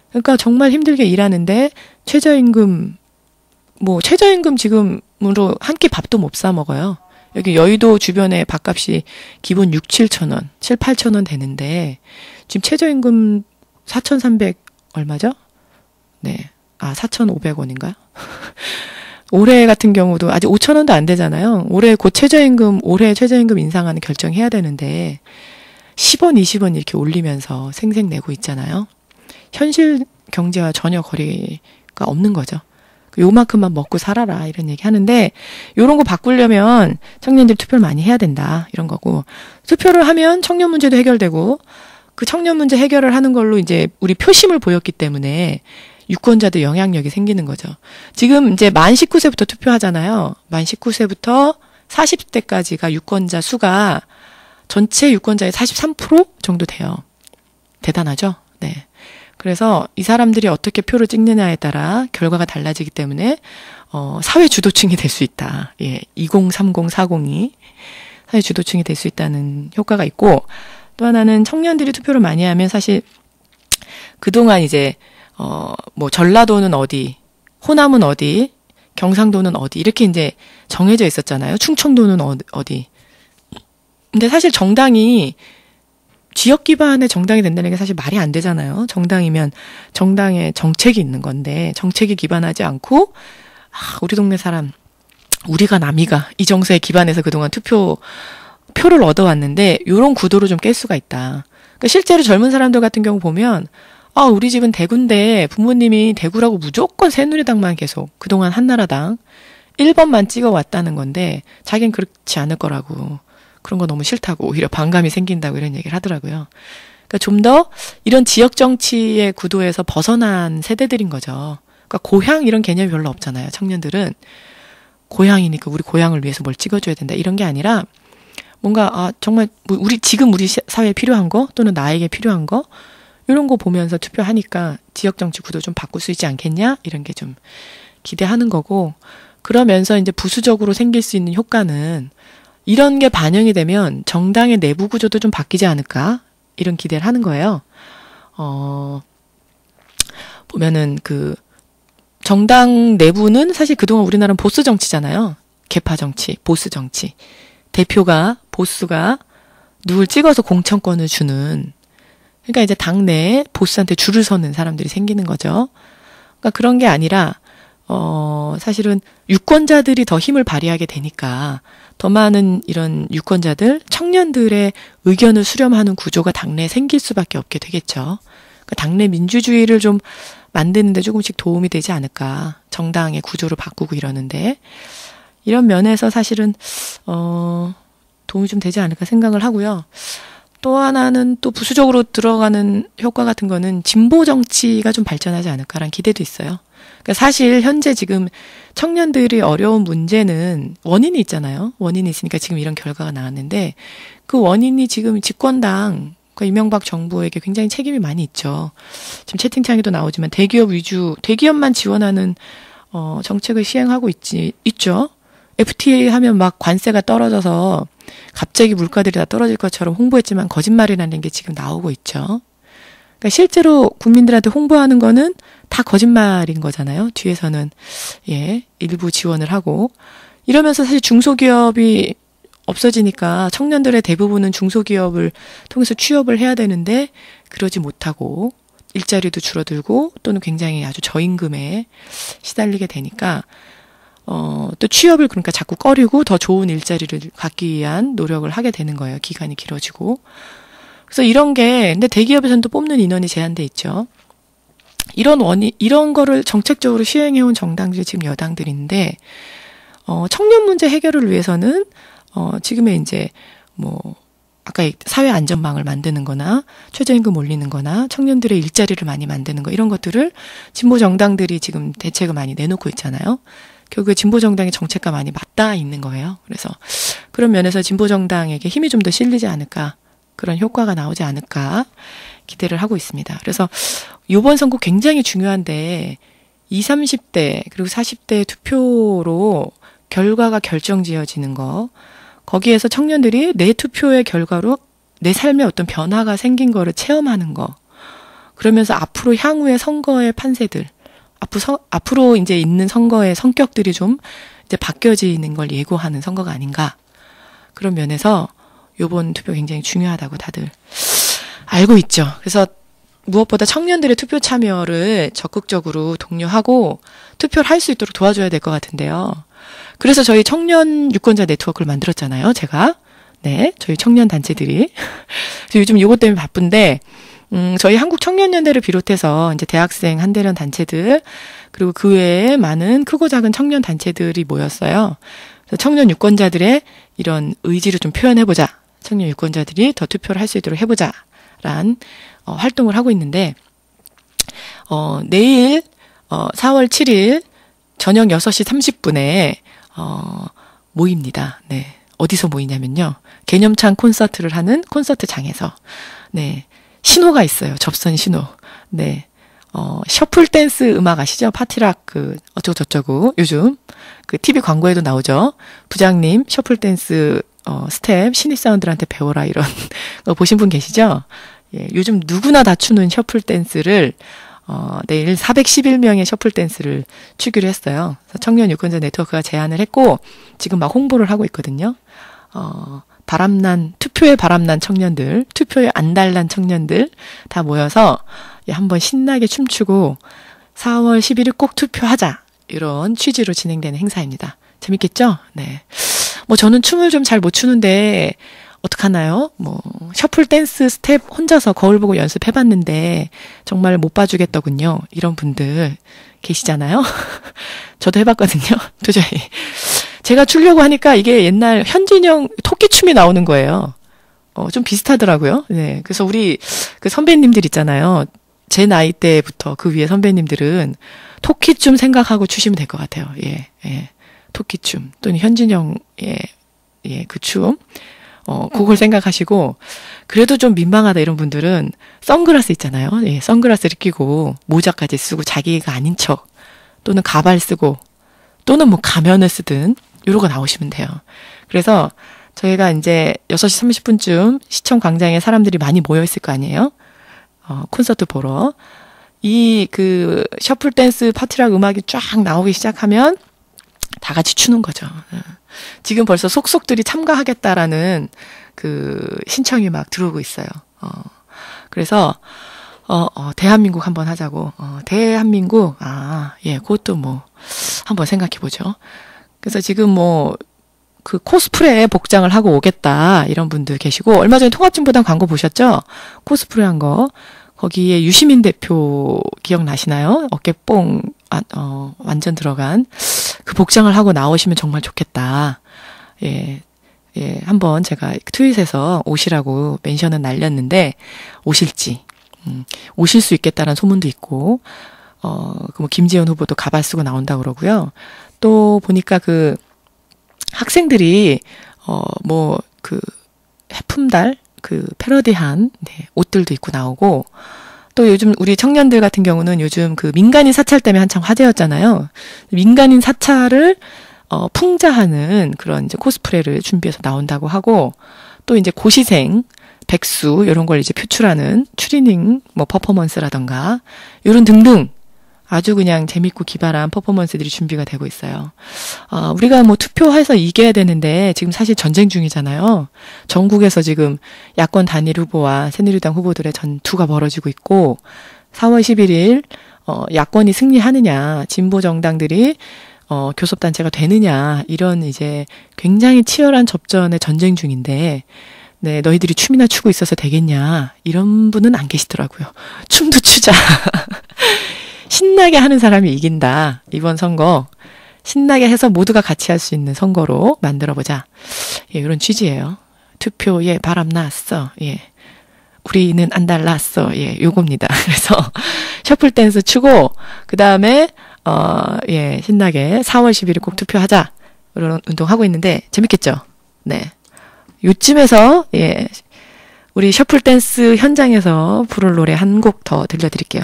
그러니까 정말 힘들게 일하는데 최저임금 지금으로 한 끼 밥도 못 사 먹어요. 여기 여의도 주변에 밥값이 기본 6, 7천 원, 7, 8천 원 되는데 지금 최저임금 4,300 얼마죠? 네. 4,500원인가요? 올해 같은 경우도 아직 5천 원도 안 되잖아요. 올해 최저임금 인상하는 결정해야 되는데 10원, 20원 이렇게 올리면서 생색내고 있잖아요. 현실 경제와 전혀 거리가 없는 거죠. 요만큼만 먹고 살아라 이런 얘기 하는데, 요런 거 바꾸려면 청년들이 투표를 많이 해야 된다 이런 거고, 투표를 하면 청년 문제도 해결되고, 그 청년 문제 해결을 하는 걸로 이제 우리 표심을 보였기 때문에 유권자들 영향력이 생기는 거죠. 지금 이제 만 19세부터 투표하잖아요. 만 19세부터 40대까지가 유권자 수가 전체 유권자의 43% 정도 돼요. 대단하죠? 네. 그래서 이 사람들이 어떻게 표를 찍느냐에 따라 결과가 달라지기 때문에 사회 주도층이 될 수 있다. 예, 2030, 40이 사회 주도층이 될 수 있다는 효과가 있고, 또 하나는 청년들이 투표를 많이 하면 사실 그동안 이제 전라도는 어디, 호남은 어디, 경상도는 어디 이렇게 이제 정해져 있었잖아요. 충청도는 어디. 근데 사실 정당이 지역 기반의 정당이 된다는 게 사실 말이 안 되잖아요. 정당이면 정당의 정책이 있는 건데 정책에 기반하지 않고 우리 동네 사람 우리가 남이가 이 정서에 기반해서 그동안 표를 얻어왔는데 이런 구도를 좀 깰 수가 있다. 그러니까 실제로 젊은 사람들 같은 경우 보면 우리 집은 대구인데 부모님이 대구라고 무조건 새누리당만 계속 그동안 한나라당 1번만 찍어왔다는 건데 자기는 그렇지 않을 거라고, 그런 거 너무 싫다고 오히려 반감이 생긴다고 이런 얘기를 하더라고요. 그러니까 좀 더 이런 지역 정치의 구도에서 벗어난 세대들인 거죠. 그러니까 고향 이런 개념이 별로 없잖아요. 청년들은 고향이니까 우리 고향을 위해서 뭘 찍어줘야 된다 이런 게 아니라 뭔가 정말 우리 사회에 필요한 거 또는 나에게 필요한 거 이런 거 보면서 투표하니까 지역 정치 구도 좀 바꿀 수 있지 않겠냐 이런 게 좀 기대하는 거고, 그러면서 이제 부수적으로 생길 수 있는 효과는 이런 게 반영이 되면 정당의 내부 구조도 좀 바뀌지 않을까 이런 기대를 하는 거예요. 보면은 그 정당 내부는 사실 그동안 우리나라는 보스 정치잖아요. 계파 정치, 보스 정치. 보스가 누굴 찍어서 공천권을 주는, 그러니까 이제 당내에 보스한테 줄을 서는 사람들이 생기는 거죠. 그러니까 그런 게 아니라 사실은 유권자들이 더 힘을 발휘하게 되니까 더 많은 이런 유권자들, 청년들의 의견을 수렴하는 구조가 당내에 생길 수밖에 없게 되겠죠. 그러니까 당내 민주주의를 좀 만드는 데 조금씩 도움이 되지 않을까. 정당의 구조를 바꾸고 이러는데 이런 면에서 사실은 도움이 좀 되지 않을까 생각을 하고요. 또 하나는 또 부수적으로 들어가는 효과 같은 거는 진보 정치가 좀 발전하지 않을까라는 기대도 있어요. 그러니까 사실 현재 지금 청년들이 어려운 문제는 원인이 있잖아요. 원인이 있으니까 지금 이런 결과가 나왔는데 그 원인이 지금 집권당, 그러니까 이명박 정부에게 굉장히 책임이 많이 있죠. 지금 채팅창에도 나오지만 대기업만 지원하는 정책을 시행하고 있죠. FTA 하면 막 관세가 떨어져서 갑자기 물가들이 다 떨어질 것처럼 홍보했지만 거짓말이라는 게 지금 나오고 있죠. 그러니까 실제로 국민들한테 홍보하는 거는 다 거짓말인 거잖아요. 뒤에서는 일부 지원을 하고 이러면서 사실 중소기업이 없어지니까 청년들의 대부분은 중소기업을 통해서 취업을 해야 되는데 그러지 못하고 일자리도 줄어들고 또는 굉장히 아주 저임금에 시달리게 되니까 또 취업을 그러니까 자꾸 꺼리고 더 좋은 일자리를 갖기 위한 노력을 하게 되는 거예요. 기간이 길어지고. 그래서 이런 게 근데 대기업에서는 또 뽑는 인원이 제한돼 있죠. 이런 거를 정책적으로 시행해온 정당들이 지금 여당들인데 청년 문제 해결을 위해서는 지금의 이제 아까 사회 안전망을 만드는 거나 최저임금 올리는 거나 청년들의 일자리를 많이 만드는 거 이런 것들을 진보 정당들이 지금 대책을 많이 내놓고 있잖아요. 결국에 진보 정당의 정책과 많이 맞닿아 있는 거예요. 그래서 그런 면에서 진보 정당에게 힘이 좀 더 실리지 않을까, 그런 효과가 나오지 않을까 기대를 하고 있습니다. 그래서 이번 선거 굉장히 중요한데 20, 30대 그리고 40대 투표로 결과가 결정지어지는 거, 거기에서 청년들이 내 투표의 결과로 내 삶에 어떤 변화가 생긴 거를 체험하는 거, 그러면서 앞으로 향후의 선거의 판세들, 앞으로 이제 있는 선거의 성격들이 좀 이제 바뀌어지는 걸 예고하는 선거가 아닌가. 그런 면에서 요번 투표 굉장히 중요하다고 다들 알고 있죠. 그래서 무엇보다 청년들의 투표 참여를 적극적으로 독려하고 투표를 할 수 있도록 도와줘야 될 것 같은데요. 그래서 저희 청년 유권자 네트워크를 만들었잖아요, 제가. 네, 저희 청년 단체들이. 요즘 이것 때문에 바쁜데, 저희 한국청년연대를 비롯해서 이제 대학생 한대련 단체들, 그리고 그 외에 많은 크고 작은 청년 단체들이 모였어요. 그래서 청년 유권자들의 이런 의지를 좀 표현해보자. 청년 유권자들이 더 투표를 할 수 있도록 해보자. 란, 활동을 하고 있는데, 내일, 4월 7일, 저녁 6시 30분에, 모입니다. 네. 어디서 모이냐면요. 개념찬 콘서트를 하는 콘서트장에서, 네. 신호가 있어요. 접선 신호. 네. 셔플 댄스 음악 아시죠? 파티락, 어쩌고저쩌고. 요즘, TV 광고에도 나오죠. 부장님, 셔플 댄스, 스텝, 신입사원들한테 배워라, 이런 거 보신 분 계시죠? 예, 요즘 누구나 다 추는 셔플 댄스를, 내일 411명의 셔플 댄스를 추기로 했어요. 그래서 청년 유권자 네트워크가 제안을 했고, 지금 막 홍보를 하고 있거든요. 투표에 바람난 청년들, 투표에 안달난 청년들 다 모여서 한번 신나게 춤추고 4월 11일 꼭 투표하자. 이런 취지로 진행되는 행사입니다. 재밌겠죠? 네. 저는 춤을 좀 잘 못 추는데, 어떡하나요? 셔플 댄스 스텝 혼자서 거울 보고 연습해봤는데, 정말 못 봐주겠더군요. 이런 분들 계시잖아요? 저도 해봤거든요. 도저히. 제가 추려고 하니까 이게 옛날 현진영 토끼춤이 나오는 거예요. 좀 비슷하더라고요. 네. 그래서 우리 그 선배님들 있잖아요. 제 나이 때부터 그 위에 선배님들은 토끼춤 생각하고 추시면 될 것 같아요. 예, 예. 토끼춤 또는 현진영의 그 춤, 그걸 생각하시고, 그래도 좀 민망하다 이런 분들은 선글라스 있잖아요. 예, 선글라스를 끼고 모자까지 쓰고 자기가 아닌 척, 또는 가발 쓰고, 또는 가면을 쓰든 이러고 나오시면 돼요. 그래서 저희가 이제 6시 30분쯤 시청 광장에 사람들이 많이 모여 있을 거 아니에요. 콘서트 보러. 셔플 댄스 파티락 음악이 쫙 나오기 시작하면 다 같이 추는 거죠. 지금 벌써 속속들이 참가하겠다라는 신청이 막 들어오고 있어요. 그래서, 대한민국 한번 하자고. 대한민국, 그것도 한번 생각해보죠. 그래서 지금 코스프레 복장을 하고 오겠다, 이런 분들 계시고, 얼마 전에 통합진보당 광고 보셨죠? 코스프레 한 거. 거기에 유시민 대표 기억나시나요? 어깨 뽕, 완전 들어간 그 복장을 하고 나오시면 정말 좋겠다. 예, 한번 제가 트윗에서 오시라고 멘션은 날렸는데, 오실지, 오실 수 있겠다라는 소문도 있고, 김지현 후보도 가발 쓰고 나온다고 그러고요. 또 보니까 학생들이, 해품달, 패러디한, 네, 옷들도 입고 나오고, 또 요즘 우리 청년들 같은 경우는 요즘 민간인 사찰 때문에 한창 화제였잖아요. 민간인 사찰을, 풍자하는 그런 이제 코스프레를 준비해서 나온다고 하고, 또 이제 고시생, 백수 이런 걸 이제 표출하는 추리닝 뭐 퍼포먼스라던가 이런 등등 아주 그냥 재밌고 기발한 퍼포먼스들이 준비가 되고 있어요. 우리가 뭐 투표해서 이겨야 되는데 지금 사실 전쟁 중이잖아요. 전국에서 지금 야권 단일 후보와 새누리당 후보들의 전투가 벌어지고 있고 4월 11일 야권이 승리하느냐, 진보 정당들이 교섭단체가 되느냐 이런 이제 굉장히 치열한 접전의 전쟁 중인데 네, 너희들이 춤이나 추고 있어서 되겠냐 이런 분은 안 계시더라고요. 춤도 추자. 신나게 하는 사람이 이긴다. 이번 선거 신나게 해서 모두가 같이 할 수 있는 선거로 만들어보자. 예, 이런 취지예요. 투표에 바람 났어. 예, 우리는 안 달랐어. 예, 요겁니다. 그래서 셔플 댄스 추고 그 다음에 예, 신나게 4월 10일에 꼭 투표하자. 이런 운동하고 있는데 재밌겠죠? 네. 요쯤에서 예, 우리 셔플 댄스 현장에서 부를 노래 한 곡 더 들려드릴게요.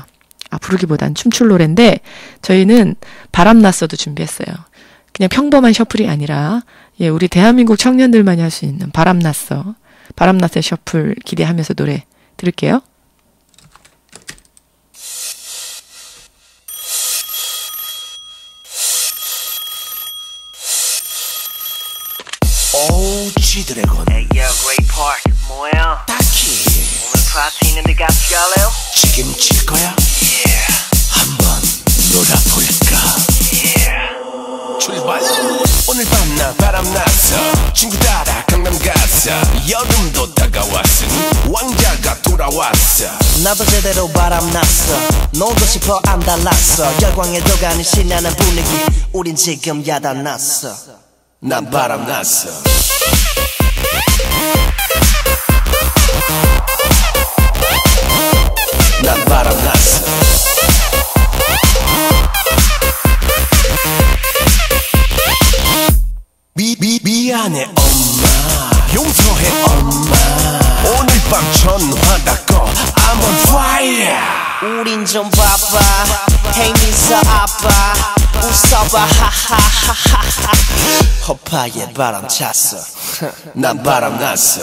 부르기보단 춤출 노래인데 저희는 바람났어도 준비했어요. 그냥 평범한 셔플이 아니라 예, 우리 대한민국 청년들만이 할 수 있는 바람났어 셔플 기대하면서 노래 들을게요. OG 드래곤 Hey yo, Great Park, 뭐야? 딱히 오늘 파티 있는데 같이 갈래요? 책임질 거야? Yeah, 한번 놀아볼까? yeah. 출발! 오늘 밤 나 바람났어 친구 따라 강남 갔어 여름도 다가왔으니 왕자가 돌아왔어 나도 제대로 바람났어 놀고 싶어 안 달랐어 열광에도 가는 신나는 분위기 우린 지금 야단났어 난 바람났어 난 바람났어 미안해 엄마 용서해 엄마 오늘 밤 전화 닫고 I'm on fire 우린 좀 바빠 Hey 민서 아빠 웃어봐 하하하하하 허파에 바람 찼어 난 바람났어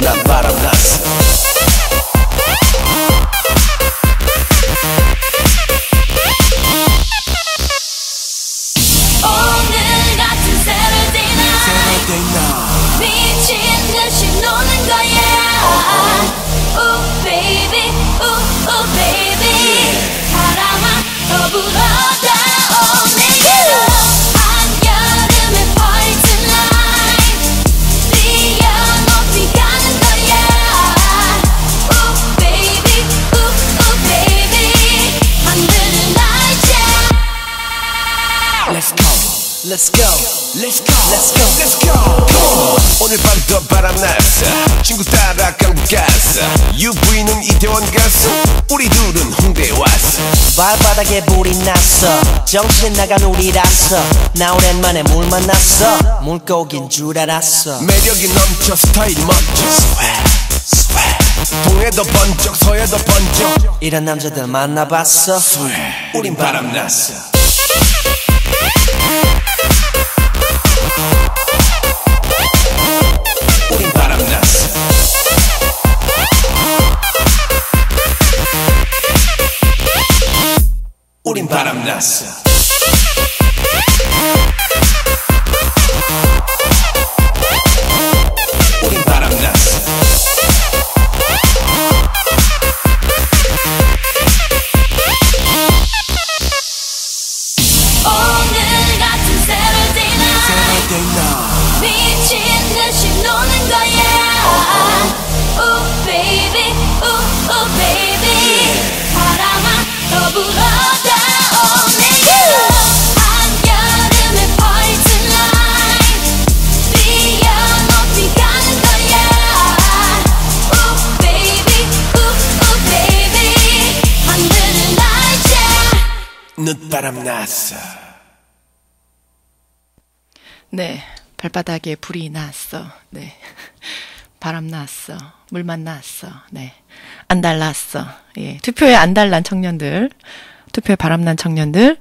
난 바람났어 오늘 같은 Saturday night 미친 듯이 노는 거야 Ooh baby, ooh baby 바람아 더 불어다 오늘도 한여름의 party tonight 뛰어높이 가는 거야 Ooh baby, ooh baby 하늘을 날자 Let's go Let's go Let's go Let's go Let's go 오늘 밤도 바람났어 친구 따라 강북 갔어 UV는 이태원 갔어 우리 둘은 홍대에 왔어 발바닥에 불이 났어 정신 나간 우리라서 나 오랜만에 물 만났어 물고기인 줄 알았어 매력이 넘쳐 스타일 멋져 동해도 번쩍 서해도 번쩍 이런 남자들 만나봤어 우린 바람났어 우린 바람났어 우린 바람났어 우린 바람났어 오늘 같은 Saturday night 미친 듯이 노는 거야 Ooh baby, ooh baby 바람아 더 불어다 오늘도 한여름의 party tonight 뛰어높이 가는 거야 Ooh baby, ooh baby 하늘을 날자 늦바람 났어 네, 발바닥에 불이 났어. 네, 바람 났어. 물만 났어. 네, 안 달랐어. 예, 투표에 안 달란 청년들, 투표에 바람난 청년들,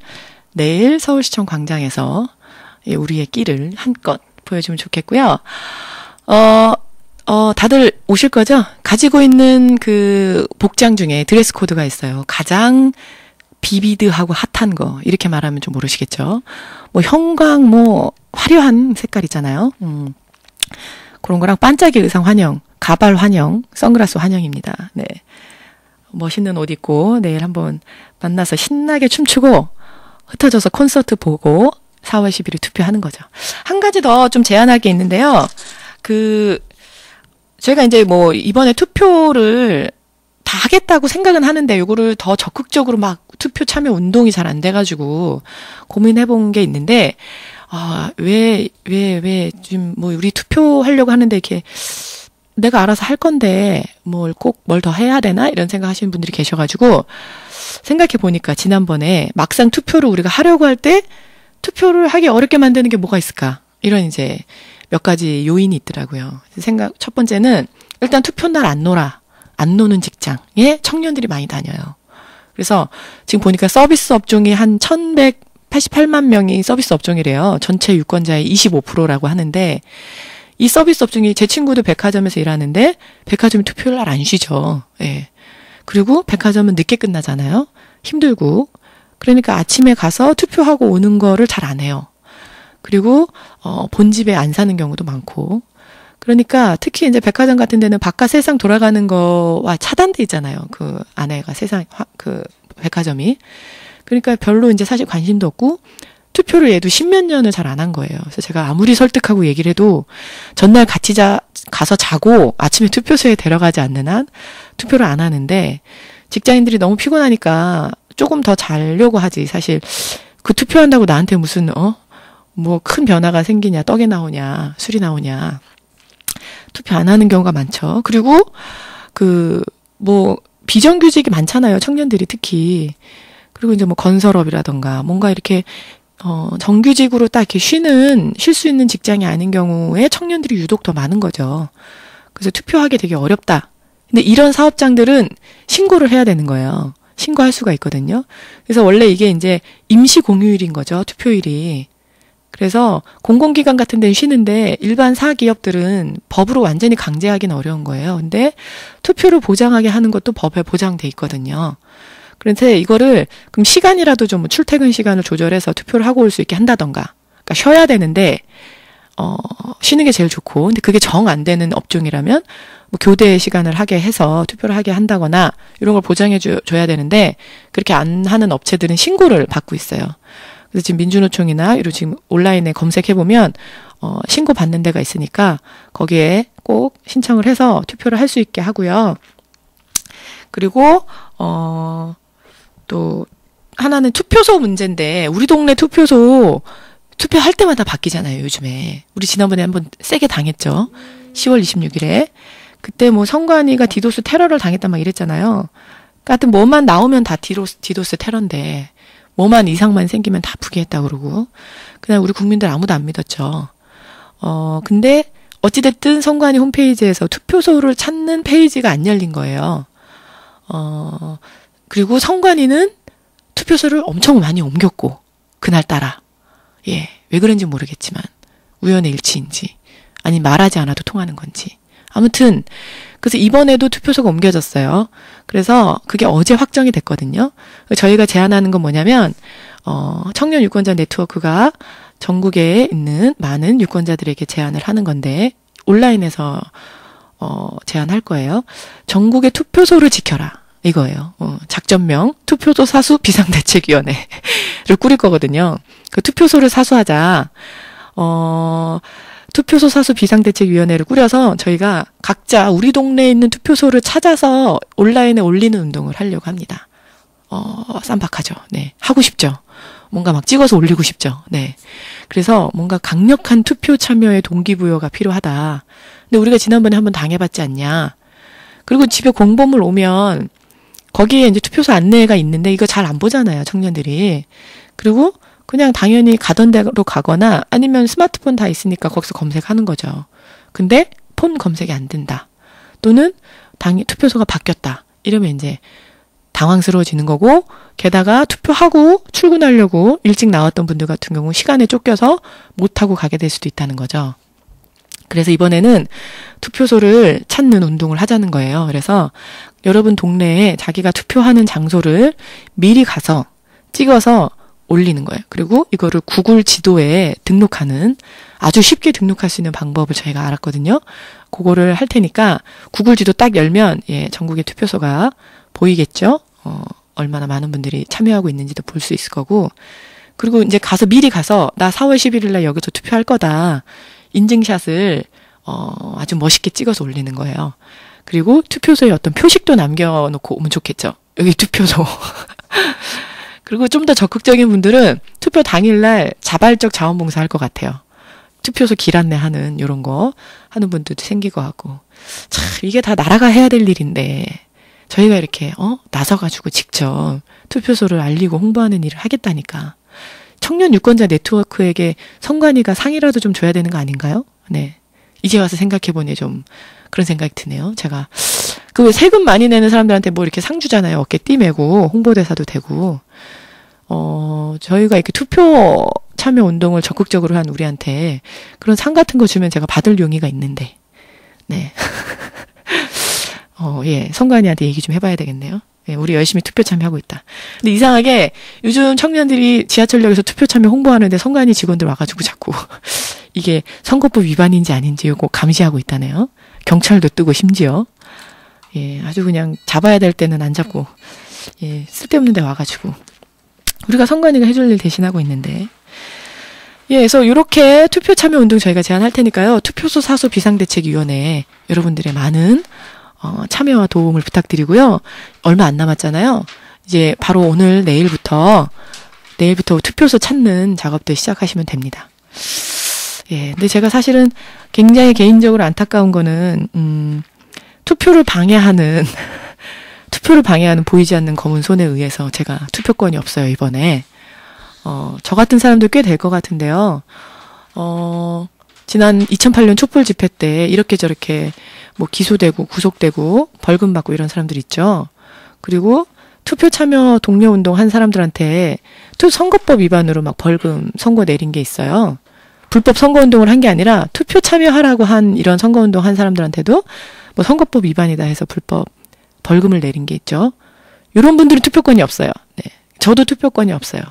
내일 서울시청 광장에서 예, 우리의 끼를 한껏 보여주면 좋겠고요. 다들 오실 거죠? 가지고 있는 그 복장 중에 드레스 코드가 있어요. 가장 비비드하고 핫한 거. 이렇게 말하면 좀 모르시겠죠? 뭐 형광, 뭐 화려한 색깔이잖아요. 그런 거랑 반짝이 의상 환영, 가발 환영, 선글라스 환영입니다. 네. 멋있는 옷 입고 내일 한번 만나서 신나게 춤추고 흩어져서 콘서트 보고 4월 10일에 투표하는 거죠. 한 가지 더 좀 제안할 게 있는데요. 저희가 이제 뭐 이번에 투표를 다 하겠다고 생각은 하는데 요거를 더 적극적으로 막 투표 참여 운동이 잘 안 돼가지고 고민해 본 게 있는데, 왜 지금 뭐 우리 투표하려고 하는데 이렇게 내가 알아서 할 건데 뭘 더 해야 되나? 이런 생각 하시는 분들이 계셔가지고 생각해 보니까 지난번에 막상 투표를 우리가 하려고 할 때 투표를 하기 어렵게 만드는 게 뭐가 있을까? 이런 이제 몇 가지 요인이 있더라고요. 첫 번째는 일단 투표 날 안 노는 직장에 청년들이 많이 다녀요. 그래서 지금 보니까 서비스 업종이 한 1188만 명이 서비스 업종이래요. 전체 유권자의 25%라고 하는데, 이 서비스 업종이 제 친구도 백화점에서 일하는데 백화점이 투표를 날 안 쉬죠. 예. 그리고 백화점은 늦게 끝나잖아요. 힘들고. 그러니까 아침에 가서 투표하고 오는 거를 잘 안 해요. 그리고 본집에 안 사는 경우도 많고. 그러니까 특히 이제 백화점 같은 데는 바깥 세상 돌아가는 거와 차단돼 있잖아요. 그 안에가 그 백화점이. 그러니까 별로 이제 사실 관심도 없고, 투표를 얘도 10몇 년을 잘 안 한 거예요. 그래서 제가 아무리 설득하고 얘기를 해도 전날 같이 가서 자고 아침에 투표소에 데려가지 않는 한 투표를 안 하는데, 직장인들이 너무 피곤하니까 조금 더 자려고 하지. 사실 그 투표한다고 나한테 무슨 뭐 큰 변화가 생기냐, 떡이 나오냐, 술이 나오냐. 투표 안 하는 경우가 많죠. 그리고 뭐 비정규직이 많잖아요. 청년들이 특히. 그리고 이제 뭐 건설업이라던가 뭔가 이렇게 정규직으로 딱 이렇게 쉴 수 있는 직장이 아닌 경우에 청년들이 유독 더 많은 거죠. 그래서 투표하기 되게 어렵다. 근데 이런 사업장들은 신고를 해야 되는 거예요. 신고할 수가 있거든요. 그래서 원래 이게 이제 임시 공휴일인 거죠. 투표일이. 그래서 공공기관 같은 데는 쉬는데 일반 사기업들은 법으로 완전히 강제하기는 어려운 거예요. 근데 투표를 보장하게 하는 것도 법에 보장돼 있거든요. 그래서 이거를 그럼 시간이라도 좀 출퇴근 시간을 조절해서 투표를 하고 올 수 있게 한다던가. 그러니까 쉬어야 되는데 쉬는 게 제일 좋고, 근데 그게 정 안 되는 업종이라면 뭐 교대 시간을 하게 해서 투표를 하게 한다거나 이런 걸 보장해 줘야 되는데, 그렇게 안 하는 업체들은 신고를 받고 있어요. 그래서 지금 민주노총이나 이런 지금 온라인에 검색해 보면 신고 받는 데가 있으니까 거기에 꼭 신청을 해서 투표를 할 수 있게 하고요. 그리고 또 하나는 투표소 문제인데, 우리 동네 투표소 투표할 때마다 바뀌잖아요, 요즘에. 우리 지난번에 한번 세게 당했죠. 10월 26일에. 그때 뭐 선관위가 디도스 테러를 당했다 막 이랬잖아요. 그러니까 하여튼 뭐만 나오면 다 디도스 테러인데, 뭐만 이상만 생기면 다 부기했다 그러고. 그냥 우리 국민들 아무도 안 믿었죠. 근데 어찌됐든 선관위 홈페이지에서 투표소를 찾는 페이지가 안 열린 거예요. 그리고 선관위는 투표소를 엄청 많이 옮겼고, 그날따라. 예, 왜 그런지 모르겠지만, 우연의 일치인지, 아니 말하지 않아도 통하는 건지. 아무튼, 그래서 이번에도 투표소가 옮겨졌어요. 그래서 그게 어제 확정이 됐거든요. 저희가 제안하는 건 뭐냐면, 청년 유권자 네트워크가 전국에 있는 많은 유권자들에게 제안을 하는 건데, 온라인에서, 제안할 거예요. 전국의 투표소를 지켜라. 이거예요. 작전명, 투표소 사수 비상대책위원회를 꾸릴 거거든요. 그 투표소를 사수하자. 투표소 사수 비상대책위원회를 꾸려서 저희가 각자 우리 동네에 있는 투표소를 찾아서 온라인에 올리는 운동을 하려고 합니다. 쌈박하죠. 네. 하고 싶죠. 뭔가 막 찍어서 올리고 싶죠. 네. 그래서 뭔가 강력한 투표 참여의 동기부여가 필요하다. 근데 우리가 지난번에 한번 당해봤지 않냐. 그리고 집에 공보물 오면 거기에 이제 투표소 안내가 있는데 이거 잘 안 보잖아요, 청년들이. 그리고 그냥 당연히 가던 데로 가거나 아니면 스마트폰 다 있으니까 거기서 검색하는 거죠. 근데 폰 검색이 안 된다. 또는 투표소가 바뀌었다. 이러면 이제 당황스러워지는 거고, 게다가 투표하고 출근하려고 일찍 나왔던 분들 같은 경우 시간에 쫓겨서 못하고 가게 될 수도 있다는 거죠. 그래서 이번에는 투표소를 찾는 운동을 하자는 거예요. 그래서 여러분 동네에 자기가 투표하는 장소를 미리 가서 찍어서 올리는 거예요. 그리고 이거를 구글 지도에 등록하는, 아주 쉽게 등록할 수 있는 방법을 저희가 알았거든요. 그거를 할 테니까 구글 지도 딱 열면 전국의 투표소가 보이겠죠. 얼마나 많은 분들이 참여하고 있는지도 볼 수 있을 거고, 그리고 이제 미리 가서 나 4월 11일 날 여기서 투표할 거다 인증샷을 아주 멋있게 찍어서 올리는 거예요. 그리고 투표소에 어떤 표식도 남겨놓고 오면 좋겠죠. 여기 투표소. 그리고 좀 더 적극적인 분들은 투표 당일날 자발적 자원봉사 할 것 같아요. 투표소 길 안내하는 이런 거 하는 분들도 생길 것 같고. 참 이게 다 나라가 해야 될 일인데 저희가 이렇게 나서가지고 직접 투표소를 알리고 홍보하는 일을 하겠다니까. 청년 유권자 네트워크에게 선관위가 상이라도 좀 줘야 되는 거 아닌가요? 네. 이제 와서 생각해보니 좀 그런 생각이 드네요. 제가 그 세금 많이 내는 사람들한테 뭐 이렇게 상 주잖아요. 어깨 띠매고 홍보대사도 되고. 저희가 이렇게 투표 참여 운동을 적극적으로 한 우리한테 그런 상 같은 거 주면 제가 받을 용의가 있는데. 네. 선관위한테 얘기 좀 해봐야 되겠네요. 예, 우리 열심히 투표 참여하고 있다. 근데 이상하게 요즘 청년들이 지하철역에서 투표 참여 홍보하는데 선관위 직원들 와가지고 자꾸 이게 선거법 위반인지 아닌지 이거 감시하고 있다네요. 경찰도 뜨고 심지어. 예, 아주 그냥 잡아야 될 때는 안 잡고, 쓸데없는 데 와가지고. 우리가 선관위가 해줄 일 대신하고 있는데. 그래서 이렇게 투표 참여 운동 저희가 제안할 테니까요. 투표소 사소 비상대책위원회에 여러분들의 많은 참여와 도움을 부탁드리고요. 얼마 안 남았잖아요. 이제 바로 오늘 내일부터 투표소 찾는 작업들 시작하시면 됩니다. 근데 제가 사실은 굉장히 개인적으로 안타까운 거는 투표를 방해하는 보이지 않는 검은 손에 의해서 제가 투표권이 없어요, 이번에. 저 같은 사람도 꽤 될 것 같은데요. 지난 2008년 촛불 집회 때 이렇게 저렇게 뭐 기소되고 구속되고 벌금 받고 이런 사람들 있죠. 그리고 투표 참여 독려 운동 한 사람들한테 선거법 위반으로 막 벌금 선고 내린 게 있어요. 불법 선거 운동을 한 게 아니라 투표 참여하라고 한 이런 선거 운동 한 사람들한테도 뭐 선거법 위반이다 해서 불법 벌금을 내린 게 있죠. 이런 분들은 투표권이 없어요. 네. 저도 투표권이 없어요.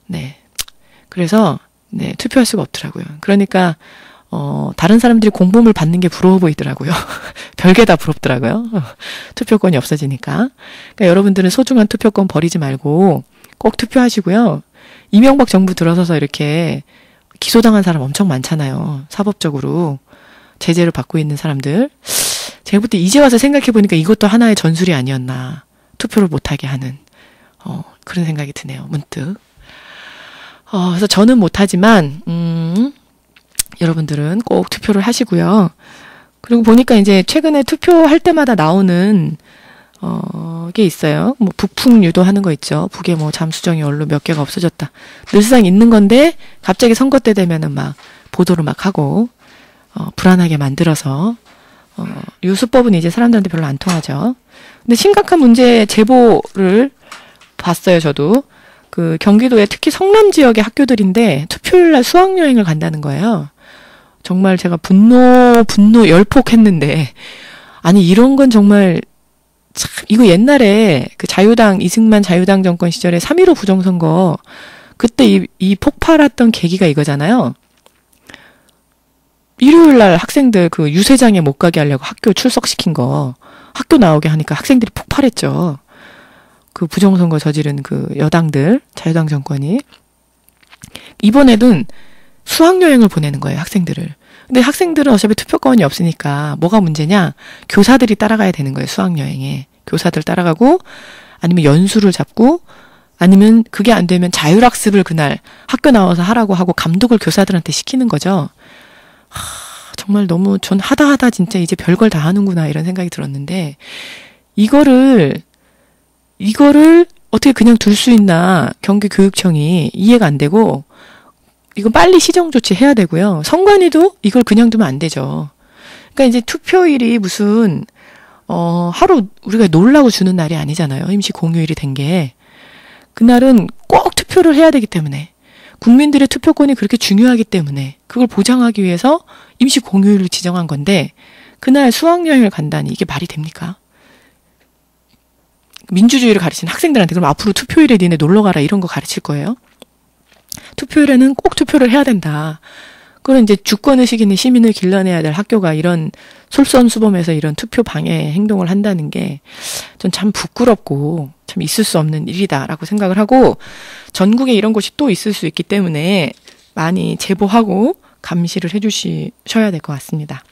네. 그래서 투표할 수가 없더라고요. 그러니까 다른 사람들이 공범을 받는 게 부러워 보이더라고요. 별게 다 부럽더라고요. 투표권이 없어지니까. 그러니까 여러분들은 소중한 투표권 버리지 말고 꼭 투표하시고요. 이명박 정부 들어서서 이렇게 기소당한 사람 엄청 많잖아요. 사법적으로 제재를 받고 있는 사람들. 제가 볼 때 이제 와서 생각해보니까 이것도 하나의 전술이 아니었나. 투표를 못하게 하는 그런 생각이 드네요. 문득. 그래서 저는 못하지만 여러분들은 꼭 투표를 하시고요. 그리고 보니까 이제 최근에 투표할 때마다 나오는 게 있어요. 뭐 북풍 유도하는 거 있죠. 북에 뭐 잠수정이 얼로 몇 개가 없어졌다. 늘상 있는 건데 갑자기 선거 때 되면은 막 보도를 막 하고 불안하게 만들어서 유수법은 이제 사람들한테 별로 안 통하죠. 근데 심각한 문제 제보를 봤어요. 저도. 그 경기도의 특히 성남 지역의 학교들인데 투표일 날 수학여행을 간다는 거예요. 정말 제가 분노 열폭했는데, 아니 이런 건 정말 참 이거 옛날에 그 이승만 자유당 정권 시절에 3.15 부정선거 그때 이 폭발했던 계기가 이거잖아요. 일요일 날 학생들 그 유세장에 못 가게 하려고 학교 출석시킨 거, 학교 나오게 하니까 학생들이 폭발했죠. 그 부정선거 저지른 그 여당들, 자유당 정권이. 이번에는 수학여행을 보내는 거예요, 학생들을. 근데 학생들은 어차피 투표권이 없으니까 뭐가 문제냐? 교사들이 따라가야 되는 거예요, 수학여행에. 교사들 따라가고, 아니면 연수를 잡고, 아니면 그게 안 되면 자율학습을 그날 학교 나와서 하라고 하고 감독을 교사들한테 시키는 거죠. 정말 너무 전 하다 진짜 이제 별걸 다 하는구나 이런 생각이 들었는데, 이거를 어떻게 그냥 둘 수 있나 경기교육청이 이해가 안 되고, 이건 빨리 시정 조치해야 되고요. 선관위도 이걸 그냥 두면 안 되죠. 그러니까 이제 투표일이 무슨 하루 우리가 놀라고 주는 날이 아니잖아요. 임시 공휴일이 된 게. 그날은 꼭 투표를 해야 되기 때문에, 국민들의 투표권이 그렇게 중요하기 때문에 그걸 보장하기 위해서 임시 공휴일을 지정한 건데, 그날 수학여행을 간다니 이게 말이 됩니까? 민주주의를 가르치는 학생들한테 그럼 앞으로 투표일에 니네 놀러 가라 이런 거 가르칠 거예요? 투표일에는 꼭 투표를 해야 된다. 그런 이제 주권의식 있는 시민을 길러내야 될 학교가 이런 솔선수범해서 이런 투표 방해 행동을 한다는 게 전 참 부끄럽고 참 있을 수 없는 일이다라고 생각을 하고, 전국에 이런 곳이 또 있을 수 있기 때문에 많이 제보하고 감시를 해주셔야 될 것 같습니다.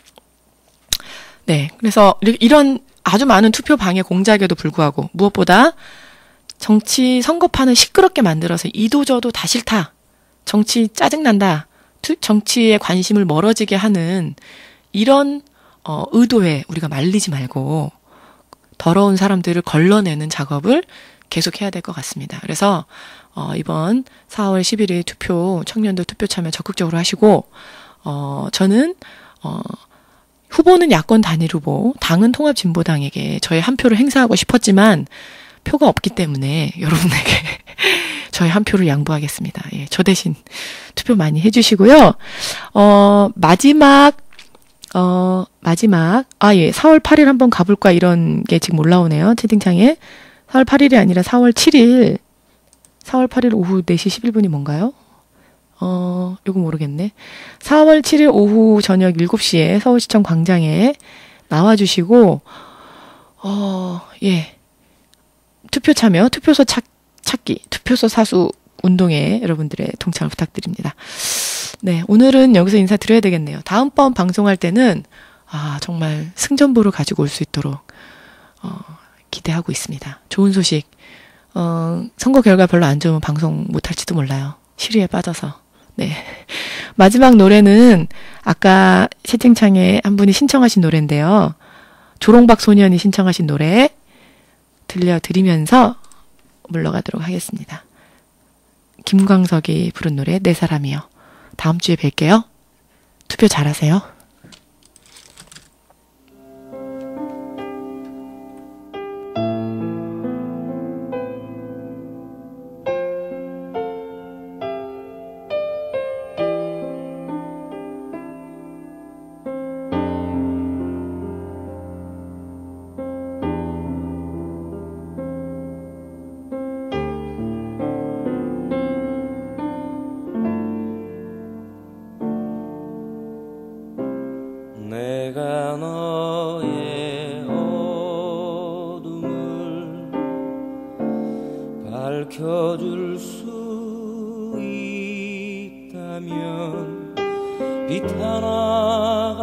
네, 그래서 이런 아주 많은 투표 방해 공작에도 불구하고 무엇보다 정치 선거판을 시끄럽게 만들어서 이도저도 다 싫다, 정치 짜증난다, 정치에 관심을 멀어지게 하는 이런 의도에 우리가 말리지 말고 더러운 사람들을 걸러내는 작업을 계속해야 될 것 같습니다. 그래서 이번 4월 11일 투표, 청년들 투표 참여 적극적으로 하시고, 저는 후보는 야권 단일 후보, 당은 통합진보당에게 저의 한 표를 행사하고 싶었지만 표가 없기 때문에 여러분에게 저의 한 표를 양보하겠습니다. 예, 저 대신 투표 많이 해주시고요. 마지막, 예, 4월 8일 한번 가볼까 이런 게 지금 올라오네요. 채팅창에. 4월 8일이 아니라 4월 7일, 4월 8일 오후 4시 11분이 뭔가요? 이거 모르겠네. 4월 7일 오후 저녁 7시에 서울시청 광장에 나와주시고, 예. 투표 참여, 투표소 찾기, 투표소 사수 운동에 여러분들의 동참을 부탁드립니다. 네, 오늘은 여기서 인사드려야 되겠네요. 다음번 방송할 때는 정말 승전보를 가지고 올 수 있도록 기대하고 있습니다. 좋은 소식. 선거 결과 별로 안 좋으면 방송 못할지도 몰라요. 시리에 빠져서. 네. 마지막 노래는 아까 채팅창에 한 분이 신청하신 노래인데요. 조롱박 소년이 신청하신 노래 들려드리면서 물러가도록 하겠습니다. 김광석이 부른 노래 내 사람이요. 다음 주에 뵐게요. 투표 잘하세요. 내가 너의 어둠을 밝혀줄 수 있다면 빛 하나